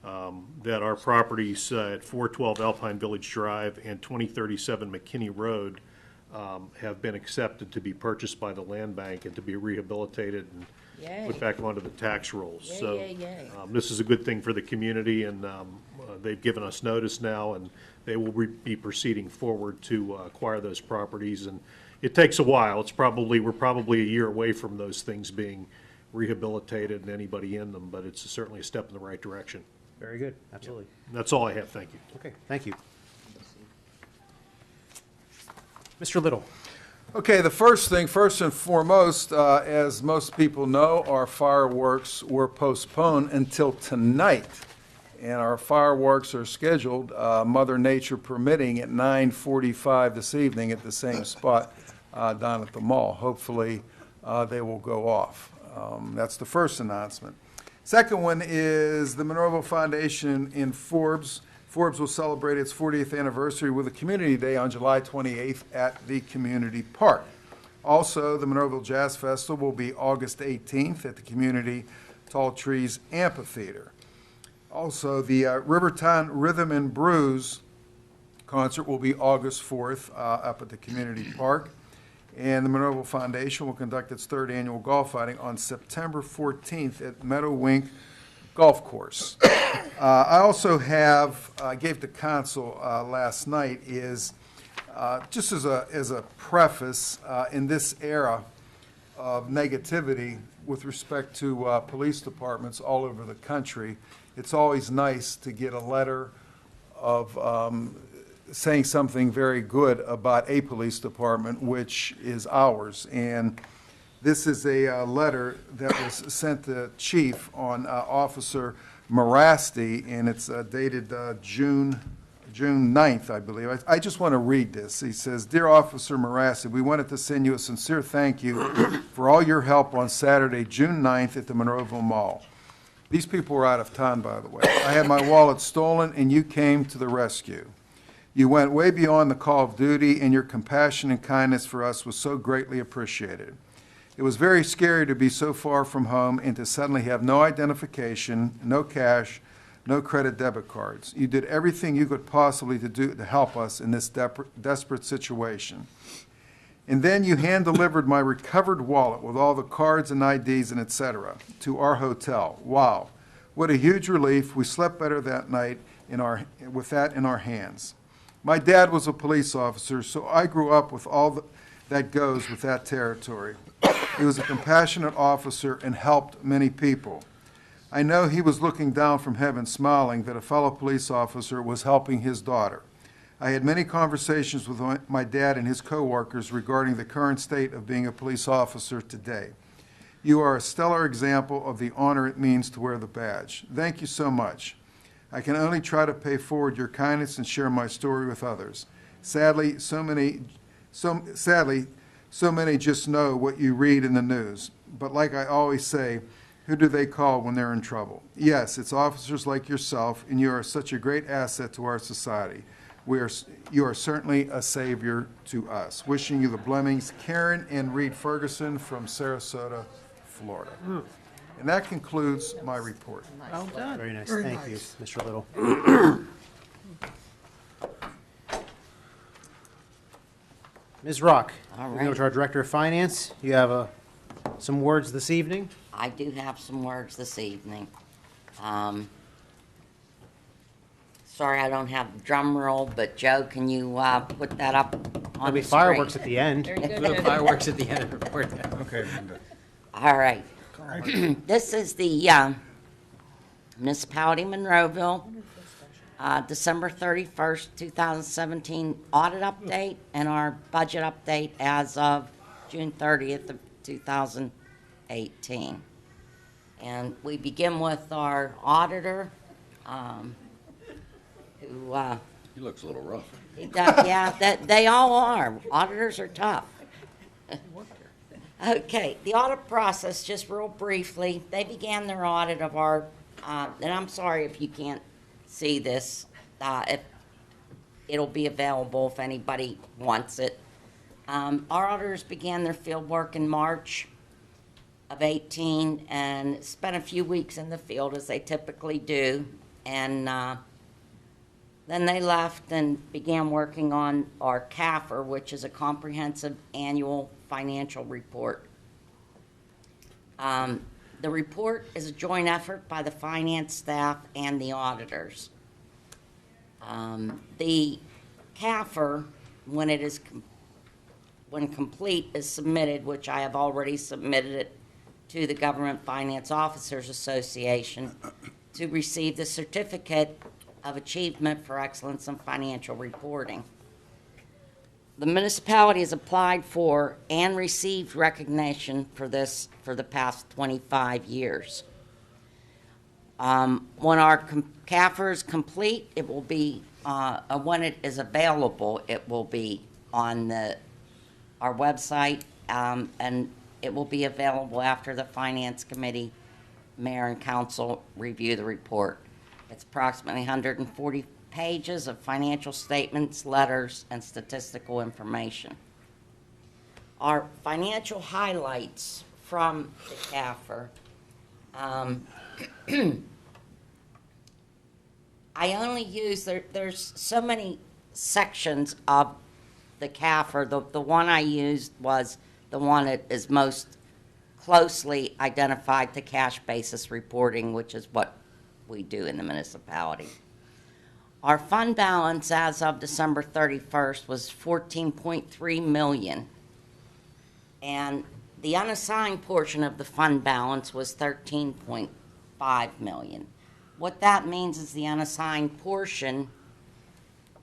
that our properties at 412 Alpine Village Drive and 2037 McKinney Road have been accepted to be purchased by the Land Bank and to be rehabilitated and Yay. put back onto the tax rolls. Yay, So yay, yay. this is a good thing for the community, and they've given us notice now, and they will be proceeding forward to acquire those properties. And it takes a while. We're probably a year away from those things being rehabilitated and anybody in them, but it's certainly a step in the right direction. Very good, absolutely. And that's all I have. Thank you. Okay, thank you. Mr. Little? Okay, the first thing, first and foremost, as most people know, our fireworks were postponed until tonight. And our fireworks are scheduled, Mother Nature permitting, at 9:45 this evening at the same spot down at the mall. Hopefully, they will go off. That's the first announcement. Second one is the Monroeville Foundation in Forbes. Forbes will celebrate its 40th anniversary with a community day on July 28th at the community park. Also, the Monroeville Jazz Festival will be August 18th at the community Tall Trees Amphitheater. Also, the Rivertown Rhythm and Brews concert will be August 4th up at the community park. And the Monroeville Foundation will conduct its third annual golf outing on September 14th at Meadowwink Golf Course. I also have, I gave to council last night, is just as a preface in this era of negativity with respect to police departments all over the country, it's always nice to get a letter of saying something very good about a police department, which is ours. And this is a letter that was sent to Chief on Officer Morasti, and it's dated June 9th, I believe. I just want to read this. He says, "Dear Officer Morasti, we wanted to send you a sincere thank you for all your help on Saturday, June 9th at the Monroeville Mall. These people were out of town, by the way. I had my wallet stolen, and you came to the rescue. You went way beyond the call of duty, and your compassion and kindness for us was so greatly appreciated. It was very scary to be so far from home and to suddenly have no identification, no cash, no credit debit cards. You did everything you could possibly do to help us in this desperate situation. And then you hand-delivered my recovered wallet with all the cards and IDs and etc. to our hotel. Wow, what a huge relief. We slept better that night with that in our hands. My dad was a police officer, so I grew up with all that goes with that territory. He was a compassionate officer and helped many people. I know he was looking down from heaven smiling that a fellow police officer was helping his daughter. I had many conversations with my dad and his co-workers regarding the current state of being a police officer today. You are a stellar example of the honor it means to wear the badge. Thank you so much. I can only try to pay forward your kindness and share my story with others. Sadly, so many just know what you read in the news. But like I always say, who do they call when they're in trouble? Yes, it's officers like yourself, and you are such a great asset to our society. You are certainly a savior to us. Wishing you the blessings. Karen and Reed Ferguson from Sarasota, Florida. And that concludes my report. Very nice. Very Thank you, nice. Mr. Little. Ms. Rock, All moving over right. to our Director of Finance. You have some words this evening. I do have some words this evening. Sorry I don't have the drum roll, but Joe, can you put that up There'll on be the screen? fireworks at the end. Very good. Little fireworks at the end of the report. Okay, Linda. All right. This is the Municipality Monroeville, December 31st, 2017 audit update and our budget update as of June 30th of 2018. And we begin with our auditor, who, He looks a little rough. he does, yeah, they all are. Auditors are tough. Okay, the audit process, just real briefly, they began their audit of our, and I'm sorry if you can't see this, if it'll be available if anybody wants it. Our auditors began their field work in March of 18 and spent a few weeks in the field as they typically do, and then they left and began working on our CAFR, which is a comprehensive annual financial report. The report is a joint effort by the finance staff and the auditors. The CAFR, when complete, is submitted, which I have already submitted it to the Government Finance Officers Association to receive the Certificate of Achievement for Excellence in Financial Reporting. The municipality has applied for and received recognition for this for the past 25 years. When our CAFR is complete, it will be, when it is available, it will be on our website, and it will be available after the Finance Committee, Mayor, and Council review the report. It's approximately 140 pages of financial statements, letters, and statistical information. Our financial highlights from the CAFR. I only use, there's so many sections of the CAFR. The one I used was the one that is most closely identified to cash basis reporting, which is what we do in the municipality. Our fund balance as of December 31st was $14.3 million. And the unassigned portion of the fund balance was $13.5 million. What that means is the unassigned portion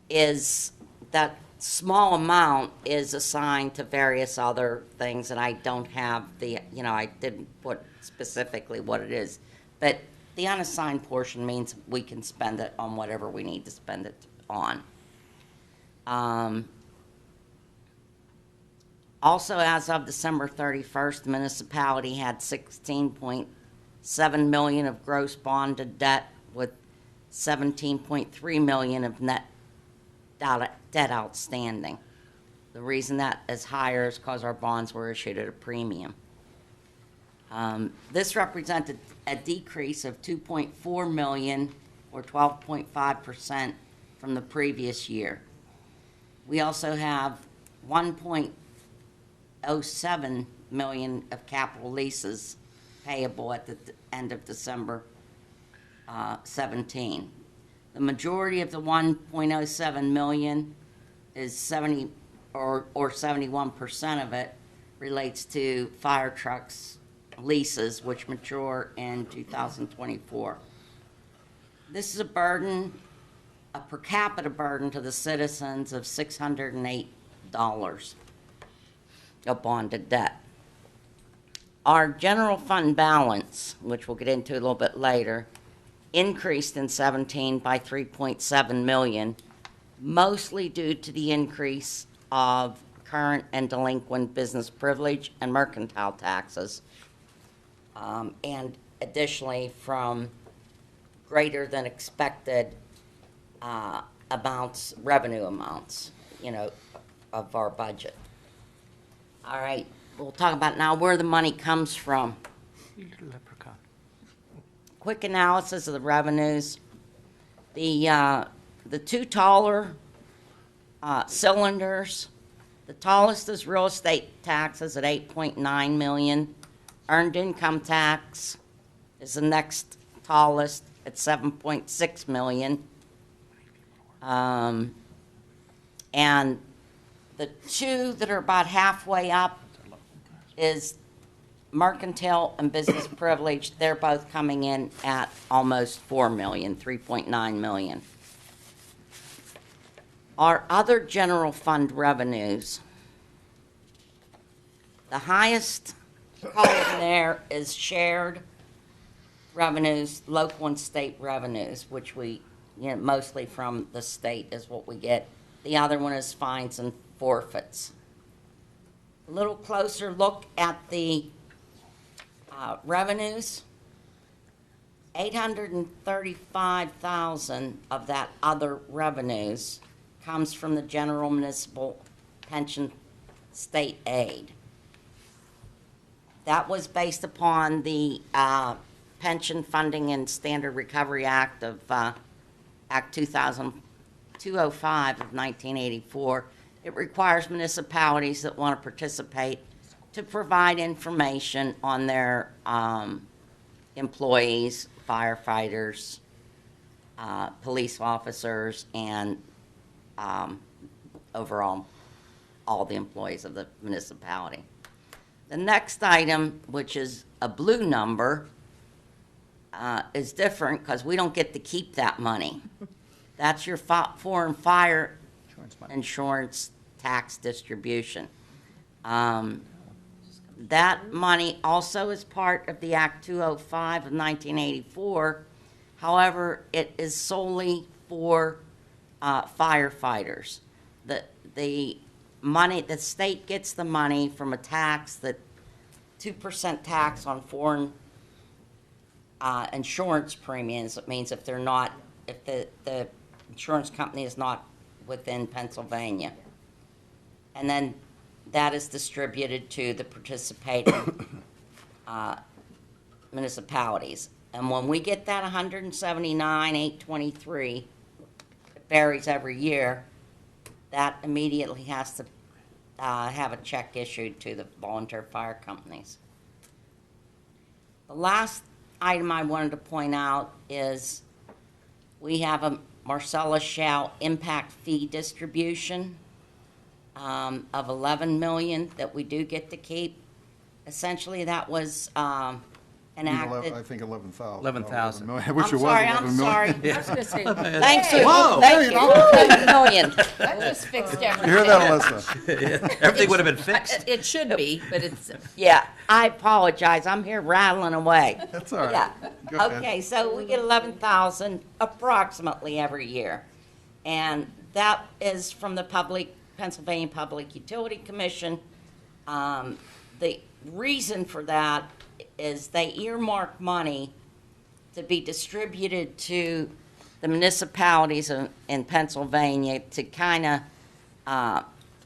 is that small amount is assigned to various other things, and I don't have the, I didn't put specifically what it is. But the unassigned portion means we can spend it on whatever we need to spend it on. Also, as of December 31st, the municipality had $16.7 million of gross bonded debt with $17.3 million of net debt outstanding. The reason that is higher is because our bonds were issued at a premium. This represented a decrease of $2.4 million or 12.5% from the previous year. We also have $1.07 million of capital leases payable at the end of December 17. The majority of the $1.07 million is 71% of it relates to fire trucks leases, which mature in 2024. This is a burden, a per capita burden to the citizens of $608 of bonded debt. Our general fund balance, which we'll get into a little bit later, increased in 17 by $3.7 million, mostly due to the increase of current and delinquent business privilege and mercantile taxes, and additionally from greater than expected revenue amounts, of our budget. All right, we'll talk about now where the money comes from. Quick analysis of the revenues. The two taller cylinders, the tallest is real estate taxes at 8.9 million. Earned income tax is the next tallest at 7.6 million. And the two that are about halfway up is mercantile and business privilege. They're both coming in at almost 4 million, 3.9 million. Our other general fund revenues, the highest column there is shared revenues, local and state revenues, which we, mostly from the state is what we get. The other one is fines and forfeits. A little closer look at the revenues. 835,000 of that other revenues comes from the general municipal pension state aid. That was based upon the Pension Funding and Standard Recovery Act of Act 205 of 1984. It requires municipalities that want to participate to provide information on their employees, firefighters, police officers, and overall all the employees of the municipality. The next item, which is a blue number, is different because we don't get to keep that money. That's your foreign fire insurance tax distribution. That money also is part of the Act 205 of 1984. However, it is solely for firefighters. The money, the state gets the money from a tax, that 2% tax on foreign insurance premiums. It means if they're not, if the insurance company is not within Pennsylvania. And then that is distributed to the participating municipalities. And when we get that 179,823, it varies every year, that immediately has to have a check issued to the volunteer fire companies. The last item I wanted to point out is we have a Marcellus Shale impact fee distribution of 11 million that we do get to keep. Essentially, that was enacted. I think 11,000. 11,000. I wish it was 11 million. I was gonna say, Thanks, hey, Whoa. Thank you. 11 million. that just fixed everything. You hear that, Alyssa? Everything would have been fixed. It should be, but it's, Yeah, I apologize. I'm here rattling away. That's all right. Yeah. Go ahead. Okay, so we get 11,000 approximately every year. And that is from the Pennsylvania Public Utility Commission. The reason for that is they earmark money to be distributed to the municipalities in Pennsylvania to kind of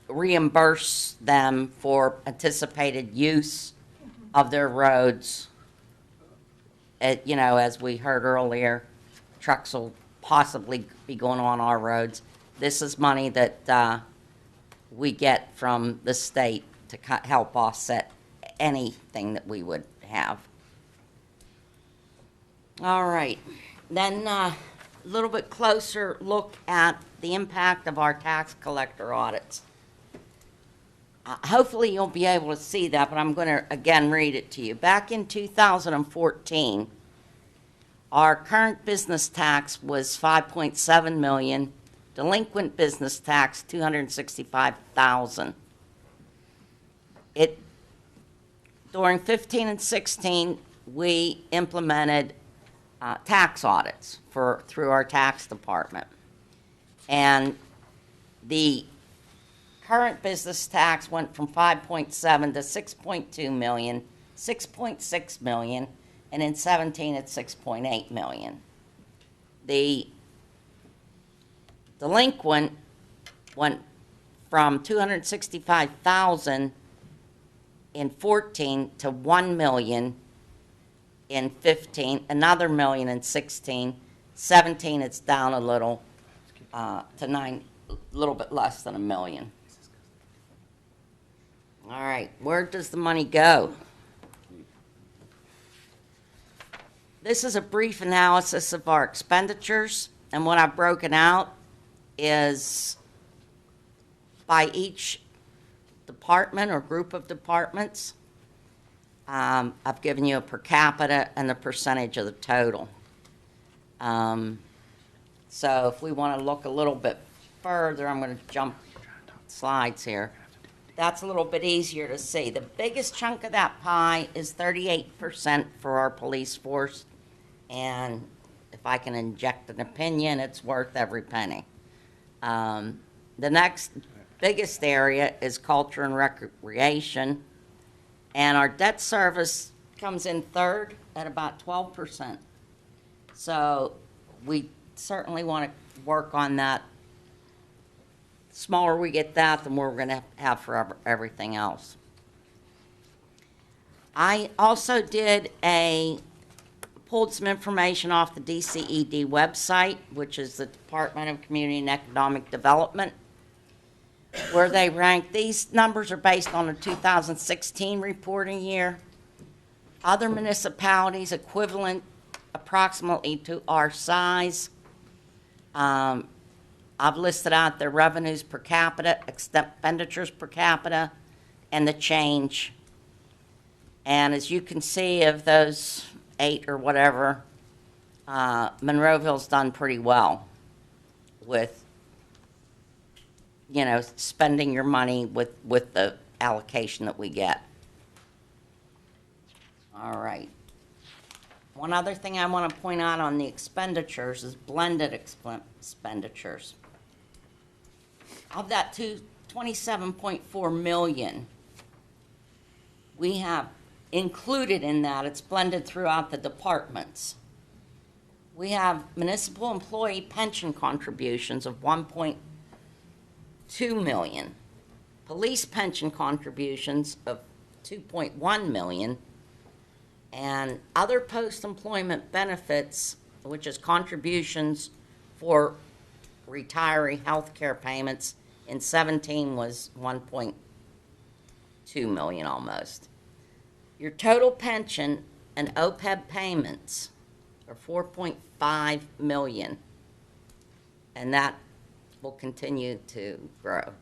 reimburse them for anticipated use of their roads. As we heard earlier, trucks will possibly be going on our roads. This is money that we get from the state to help offset anything that we would have. All right, then a little bit closer look at the impact of our tax collector audits. Hopefully you'll be able to see that, but I'm going to again read it to you. Back in 2014, our current business tax was 5.7 million, delinquent business tax 265,000. During 15 and 16, we implemented tax audits through our tax department. And the current business tax went from 5.7 to 6.2 million, 6.6 million, and in 17 it's 6.8 million. The delinquent went from 265,000 in 14 to 1 million in 15, another million in 16. 17, it's down a little to a little bit less than $1 million. All right, where does the money go? This is a brief analysis of our expenditures, and what I've broken out is by each department or group of departments. I've given you a per capita and the percentage of the total. So if we want to look a little bit further, I'm going to jump slides here. That's a little bit easier to see. The biggest chunk of that pie is 38% for our police force, and if I can inject an opinion, it's worth every penny. The next biggest area is culture and recreation, and our debt service comes in third at about 12%. So we certainly want to work on that. The smaller we get that, the more we're going to have for everything else. I also pulled some information off the DCED website, which is the Department of Community and Economic Development, where they rank. These numbers are based on the 2016 reporting year. Other municipalities equivalent approximately to our size, I've listed out their revenues per capita, expenditures per capita, and the change. And as you can see, of those 8 or whatever, Monroeville's done pretty well with, spending your money with the allocation that we get. All right. One other thing I want to point out on the expenditures is blended expenditures. Of that $27.4 million, we have included in that, it's blended throughout the departments. We have municipal employee pension contributions of $1.2 million, police pension contributions of $2.1 million, and other post-employment benefits, which is contributions for retiree health care payments, in 17 was $1.2 million almost. Your total pension and OPEB payments are $4.5 million, and that will continue to grow.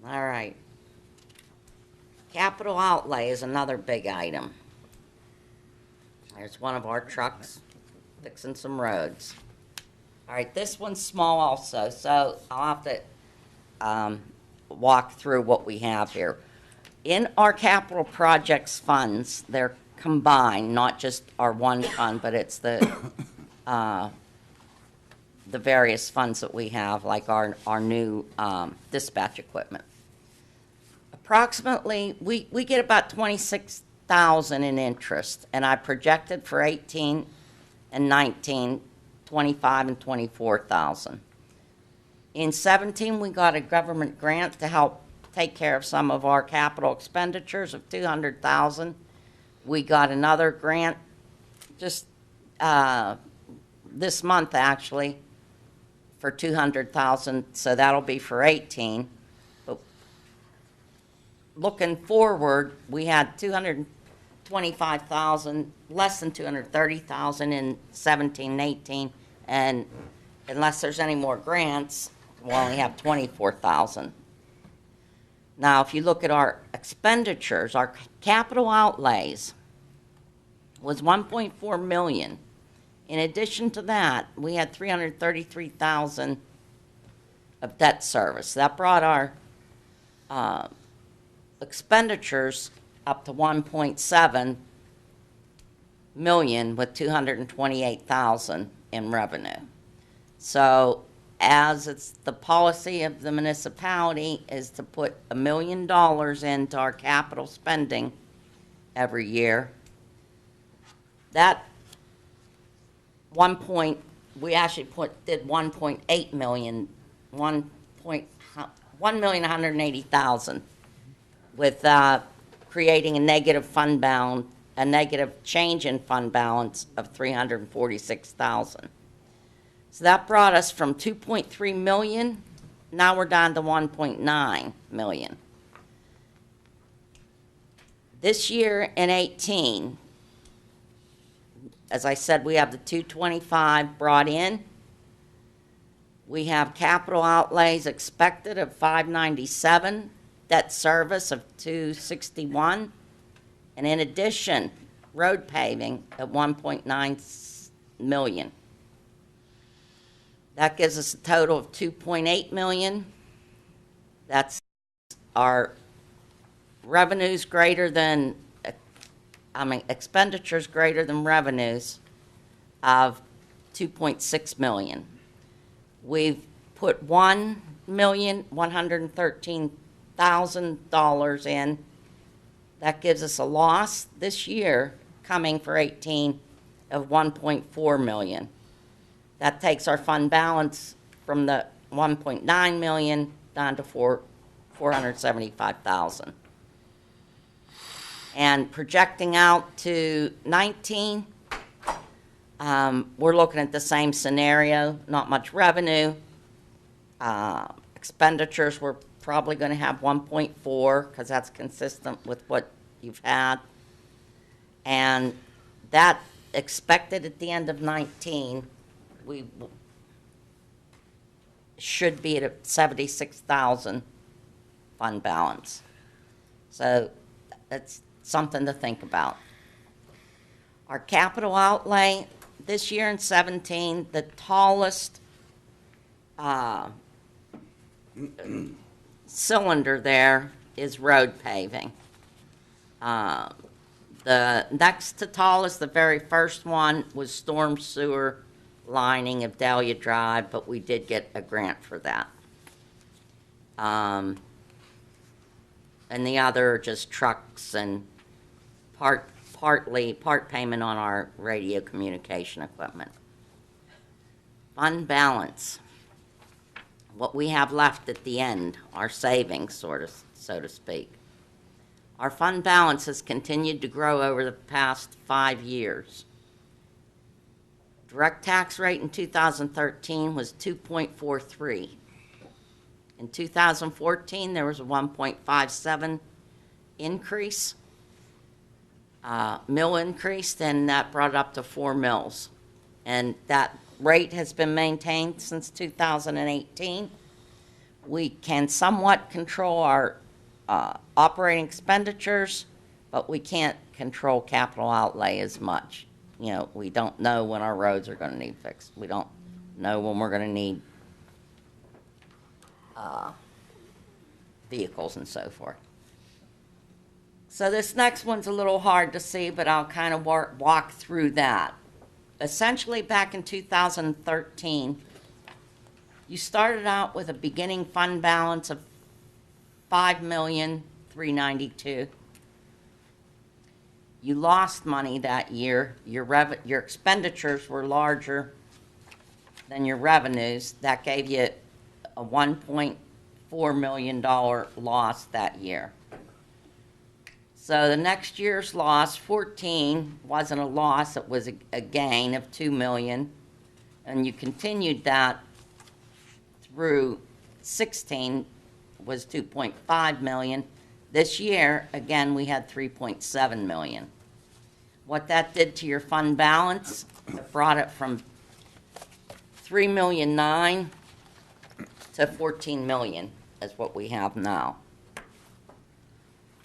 All right. Capital outlay is another big item. There's one of our trucks fixing some roads. All right, this one's small also, so I'll have to walk through what we have here. In our capital projects funds, they're combined, not just our one fund, but it's the various funds that we have, like our new dispatch equipment. Approximately, we get about $26,000 in interest, and I projected for 18 and 19, 25 and 24,000. In 17, we got a government grant to help take care of some of our capital expenditures of $200,000. We got another grant just this month, actually, for $200,000, so that'll be for 18. But looking forward, we had $225,000, less than $230,000 in 17 and 18, and unless there's any more grants, we'll only have $24,000. Now, if you look at our expenditures, our capital outlays was $1.4 million. In addition to that, we had $333,000 of debt service. That brought our expenditures up to $1.7 million with $228,000 in revenue. So, as it's the policy of the municipality is to put $1 million into our capital spending every year. That we actually did 1.8 million, 1,180,000 with creating a negative fund balance a negative change in fund balance of $346,000. So that brought us from 2.3 million, now we're down to 1.9 million. This year in 18, as I said, we have the 225 brought in. We have capital outlays expected of 597, debt service of 261, and in addition, road paving at 1.9 million. That gives us a total of 2.8 million. That's our revenues greater than, expenditures greater than revenues of 2.6 million. We've put $1,113,000 in. That gives us a loss this year coming for 18 of 1.4 million. That takes our fund balance from the 1.9 million down to 475,000. And projecting out to 19, we're looking at the same scenario, not much revenue. Expenditures, we're probably going to have 1.4 because that's consistent with what you've had. And that expected at the end of 19, we should be at a 76,000 fund balance. So that's something to think about. Our capital outlay this year in 17, the tallest cylinder there is road paving. The next to tallest, the very first one, was storm sewer lining of Dahlia Drive, but we did get a grant for that. And the other are just trucks and part payment on our radio communication equipment. Fund balance. What we have left at the end, our savings, so to speak. Our fund balance has continued to grow over the past 5 years. Direct tax rate in 2013 was 2.43. In 2014, there was a 1.57 increase, mill increase, and that brought it up to 4 mills. And that rate has been maintained since 2018. We can somewhat control our operating expenditures, but we can't control capital outlay as much. You know, we don't know when our roads are going to need fixed. We don't know when we're going to need vehicles and so forth. So this next one's a little hard to see, but I'll kind of walk through that. Essentially, back in 2013, you started out with a beginning fund balance of $5,392,000. You lost money that year. Your expenditures were larger than your revenues. That gave you a $1.4 million loss that year. So the next year's loss, 14, wasn't a loss. It was a gain of $2 million. And you continued that through 16, was $2.5 million. This year, again, we had $3.7 million. What that did to your fund balance, it brought it from $3.9 million to $14 million is what we have now.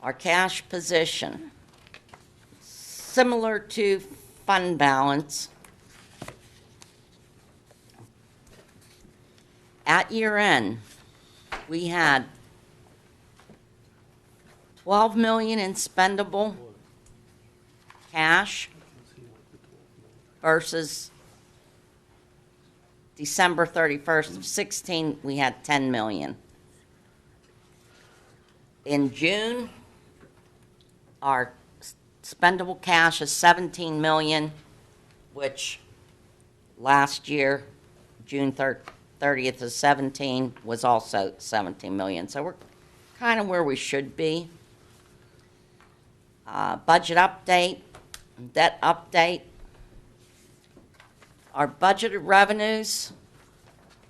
Our cash position, similar to fund balance. At year end, we had $12 million in spendable cash versus December 31st of 16, we had $10 million. In June, our spendable cash is $17 million, which last year, June 30th of 17, was also $17 million. So we're kind of where we should be. Budget update. debt update. Our budgeted revenues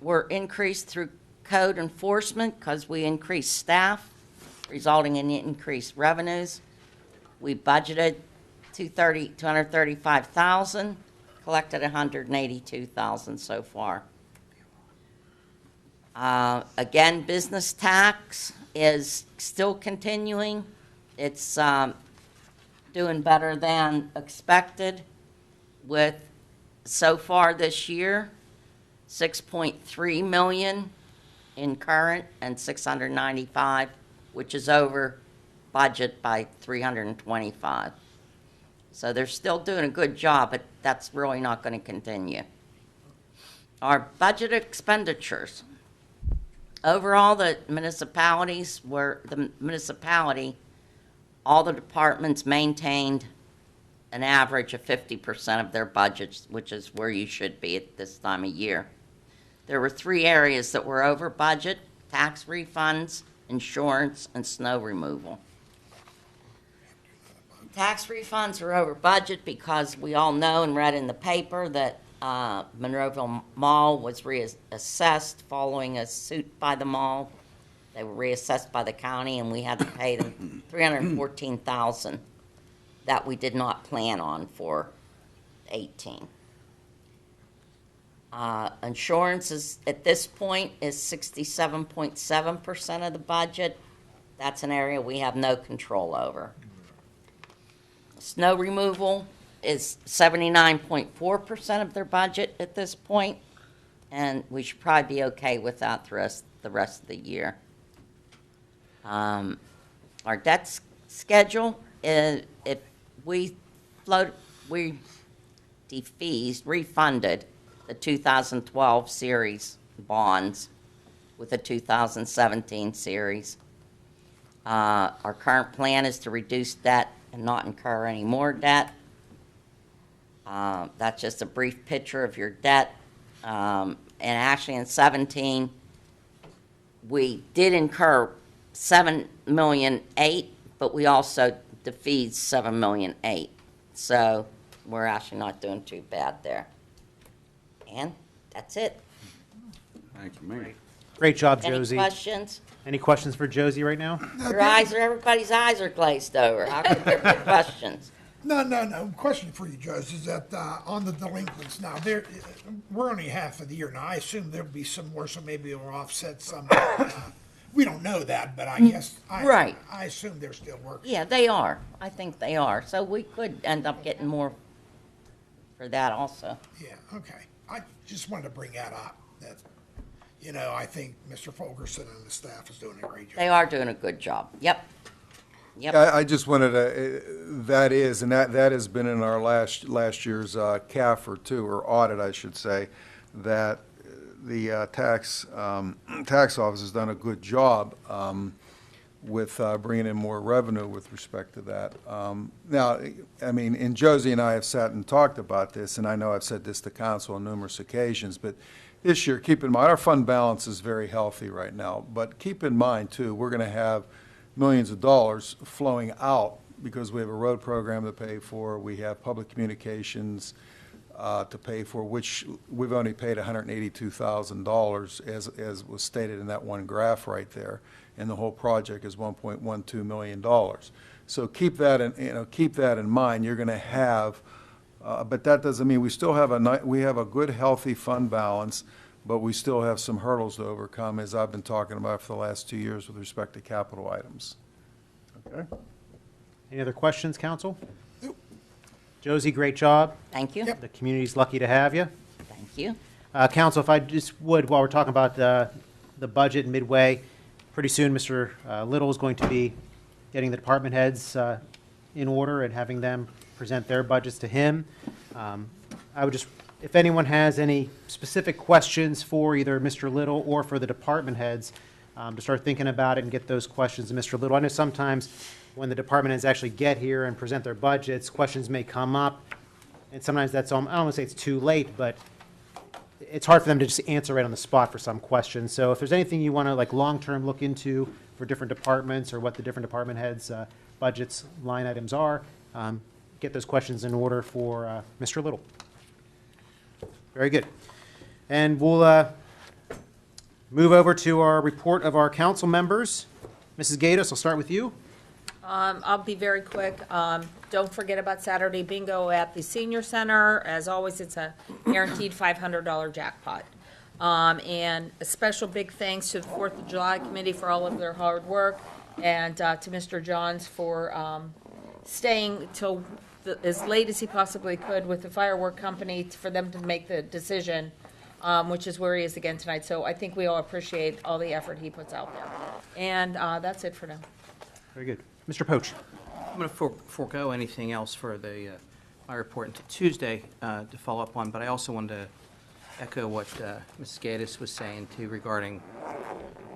were increased through code enforcement because we increased staff, resulting in increased revenues. We budgeted $235,000, collected $182,000 so far. Again, business tax is still continuing. It's doing better than expected with, so far this year, 6.3 million in current and 695, which is over budget by 325. So they're still doing a good job, but that's really not going to continue. Our budget expenditures. Overall, the municipality, all the departments maintained an average of 50% of their budgets, which is where you should be at this time of year. There were 3 areas that were over budget: tax refunds, insurance, and snow removal. Tax refunds are over budget because we all know and read in the paper that Monroeville Mall was reassessed following a suit by the mall. They were reassessed by the county, and we had to pay them $314,000 that we did not plan on for 18. Insurance is, at this point, is 67.7% of the budget. That's an area we have no control over. Snow removal is 79.4% of their budget at this point, and we should probably be okay with that the rest of the year. Our debt schedule is, if we refunded the 2012 series bonds with the 2017 series. Our current plan is to reduce debt and not incur any more debt. That's just a brief picture of your debt. And actually in 17, we did incur $7.8 million, but we also defeased $7.8 million. So we're actually not doing too bad there. And that's it. Thank you, Mayor. Great job, Any Josie. questions? Any questions for Josie right now? Everybody's eyes are glazed over. How could there be questions? No. Question for you, Josie, is that on the delinquents now, we're only half of the year. Now, I assume there'll be some more, so maybe it'll offset some. We don't know that, but I guess, Right. I assume they're still working. Yeah, they are. I think they are. So we could end up getting more for that also. Yeah, okay. I just wanted to bring that up, that, I think Mr. Fulgerson and the staff is doing a great job. They are doing a good job. Yep. I just wanted to, that has been in our last year's CAFR too, or audit, I should say, that the tax office has done a good job with bringing in more revenue with respect to that. Now, I mean, and Josie and I have sat and talked about this, and I know I've said this to council on numerous occasions, but this year, keep in mind, our fund balance is very healthy right now, but keep in mind, too, we're going to have millions of dollars flowing out because we have a road program to pay for, we have public communications to pay for, which we've only paid $182,000, as was stated in that one graph right there, and the whole project is $1.12 million. So keep that in mind. You're going to have, but that doesn't mean we still have we have a good, healthy fund balance, but we still have some hurdles to overcome, as I've been talking about for the last 2 years with respect to capital items. Okay. Any other questions, council? Josie, great job. Thank you. The community's lucky to have you. Thank you. Council, if I just would, while we're talking about the budget midway, pretty soon Mr. Little is going to be getting the department heads in order and having them present their budgets to him. I would just, if anyone has any specific questions for either Mr. Little or for the department heads, to start thinking about it and get those questions to Mr. Little. I know sometimes when the department heads actually get here and present their budgets, questions may come up, and sometimes that's, I don't want to say it's too late, but it's hard for them to just answer right on the spot for some questions. So if there's anything you want to like long-term look into for different departments or what the different department heads' budgets line items are, get those questions in order for Mr. Little. Very good. And we'll move over to our report of our council members. Mrs. Gatos, I'll start with you. I'll be very quick. Don't forget about Saturday bingo at the senior center. As always, it's a guaranteed $500 jackpot. And a special big thanks to the 4th of July Committee for all of their hard work, and to Mr. Johns for staying till as late as he possibly could with the firework company for them to make the decision, which is where he is again tonight. So I think we all appreciate all the effort he puts out there. And that's it for now. Very good. Mr. Poach. I'm going to forego anything else for my report until Tuesday to follow up on, but I also wanted to echo what Mrs. Gaddis was saying too regarding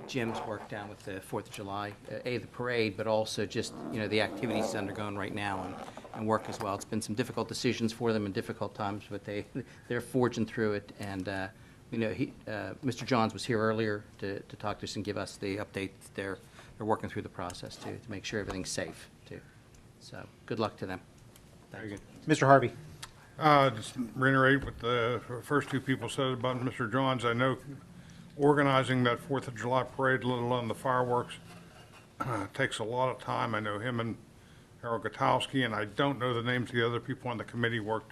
Jim's work down with the 4th of July, the parade, but also just, the activities he's undergoing right now and work as well. It's been some difficult decisions for them in difficult times, but they're forging through it. And, Mr. Johns was here earlier to talk to us and give us the update. They're working through the process too, to make sure everything's safe too. So good luck to them. Very good. Mr. Harvey. Just reiterate what the first two people said about Mr. Johns. I know organizing that 4th of July parade, let alone the fireworks, takes a lot of time. I know him and Harold Gutowski, and I don't know the names of the other people on the committee, worked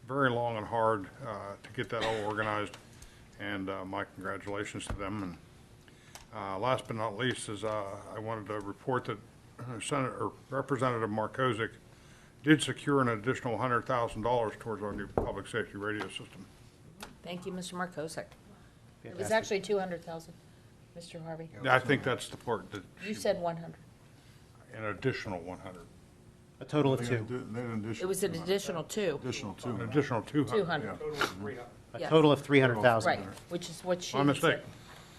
very long and hard to get that all organized, and my congratulations to them. And last but not least is I wanted to report that Representative Markozik did secure an additional $100,000 towards our new public safety radio system. Thank you, Mr. Markosek. It was actually 200,000, Mr. Harvey. I think that's the part that. You said 100. An additional 100. A total of 2. It was an additional 2. An additional 200. 200. A Yeah. total of 300,000. Right, which is what she My mistake. said.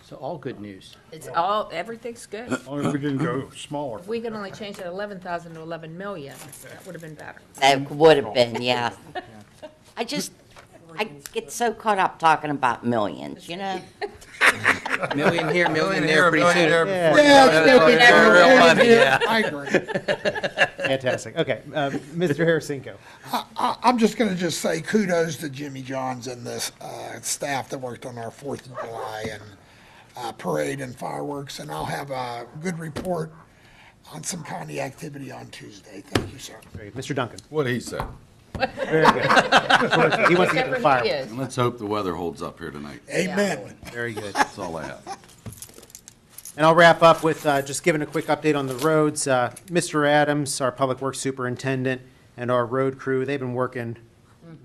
So all good news. It's everything's good. As long as we didn't go smaller. If we could only change that 11,000 to 11 million, that would have been better. That would have been, yeah. I get so caught up talking about millions, Million here, million there, pretty soon. Yeah, Real money, yeah. I agree. Fantastic. Okay. Mr. Harasinko. I'm just going to just say kudos to Jimmy Johns and the staff that worked on our 4th of July and parade and fireworks, and I'll have a good report on some county activity on Tuesday. Thank you, sir. Great. Mr. Duncan. What he said. Very good. He wants to get the fire. And let's hope the weather holds up here tonight. Amen. Very good. That's all I have. And I'll wrap up with just giving a quick update on the roads. Mr. Adams, our Public Works Superintendent, and our road crew, they've been working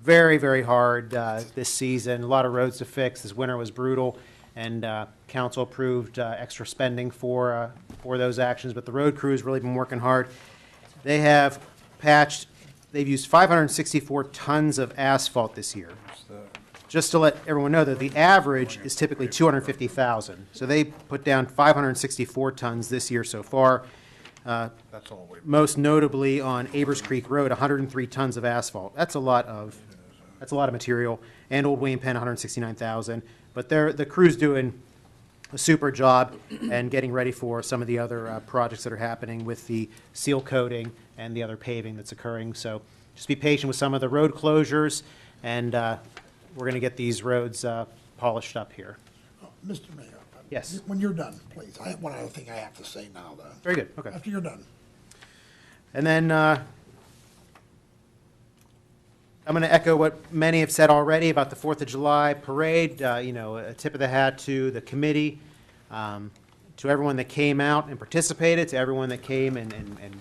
very, very hard this season. A lot of roads to fix. This winter was brutal, and council approved extra spending for those actions. But the road crew has really been working hard. They have patched, they've used 564 tons of asphalt this year. Just to let everyone know that the average is typically 250,000. So they put down 564 tons this year so far. That's all we. Most notably on Abers Creek Road, 103 tons of asphalt. That's a lot of material. And Old Wayne Penn, 169,000. But the crew's doing a super job and getting ready for some of the other projects that are happening with the seal coating and the other paving that's occurring. So just be patient with some of the road closures, and we're going to get these roads polished up here. Mr. Mayor. Yes. When you're done, please. I have one other thing I have to say now, though. Very good. Okay. After you're done. And then I'm going to echo what many have said already about the 4th of July parade. A tip of the hat to the committee, to everyone that came out and participated, to everyone that came and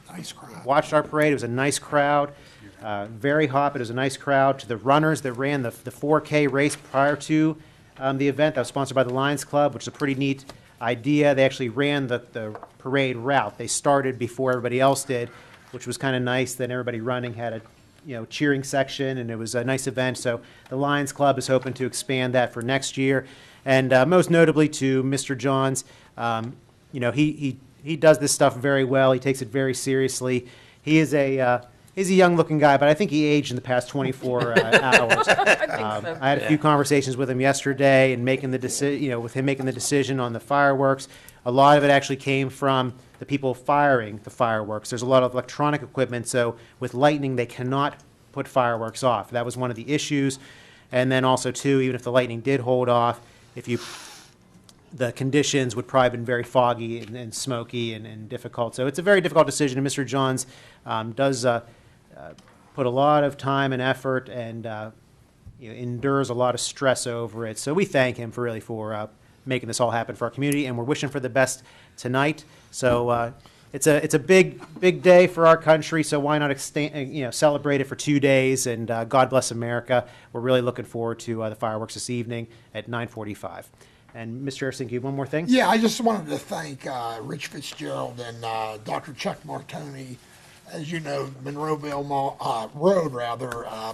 Nice crowd. watched our parade. It was a nice crowd, very hot, but it was a nice crowd. To the runners that ran the 4K race prior to the event that was sponsored by the Lions Club, which is a pretty neat idea. They actually ran the parade route. They started before everybody else did, which was kind of nice. Then everybody running had a cheering section, and it was a nice event. So the Lions Club is hoping to expand that for next year. And most notably to Mr. Johns, he does this stuff very well. He takes it very seriously. He's a young-looking guy, but I think he aged in the past 24 hours. I had a few conversations with him yesterday, and with him making the decision on the fireworks. A lot of it actually came from the people firing the fireworks. There's a lot of electronic equipment, so with lightning, they cannot put fireworks off. That was one of the issues. And then also, too, even if the lightning did hold off, the conditions would probably have been very foggy and smoky and difficult. So it's a very difficult decision, and Mr. Johns does put a lot of time and effort and endures a lot of stress over it. So we thank him for making this all happen for our community, and we're wishing for the best tonight. So it's a big day for our country, so why not celebrate it for 2 days, and God bless America. We're really looking forward to the fireworks this evening at 9:45. And Mr. Arsinke, one more thing? Yeah, I just wanted to thank Rich Fitzgerald and Dr. Chuck Martoni. As you know, Monroeville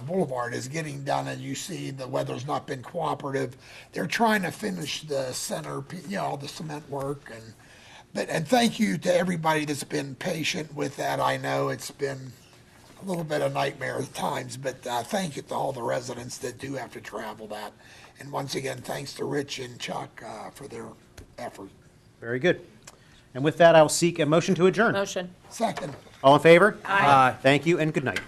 Boulevard is getting done, and you see the weather's not been cooperative. They're trying to finish the center, all the cement work, and thank you to everybody that's been patient with that. I know it's been a little bit of a nightmare at times, but thank you to all the residents that do have to travel that. And once again, thanks to Rich and Chuck for their effort. Very good. And with that, I will seek a motion to adjourn. Motion. Second. All in favor? Aye. Thank you, and good night.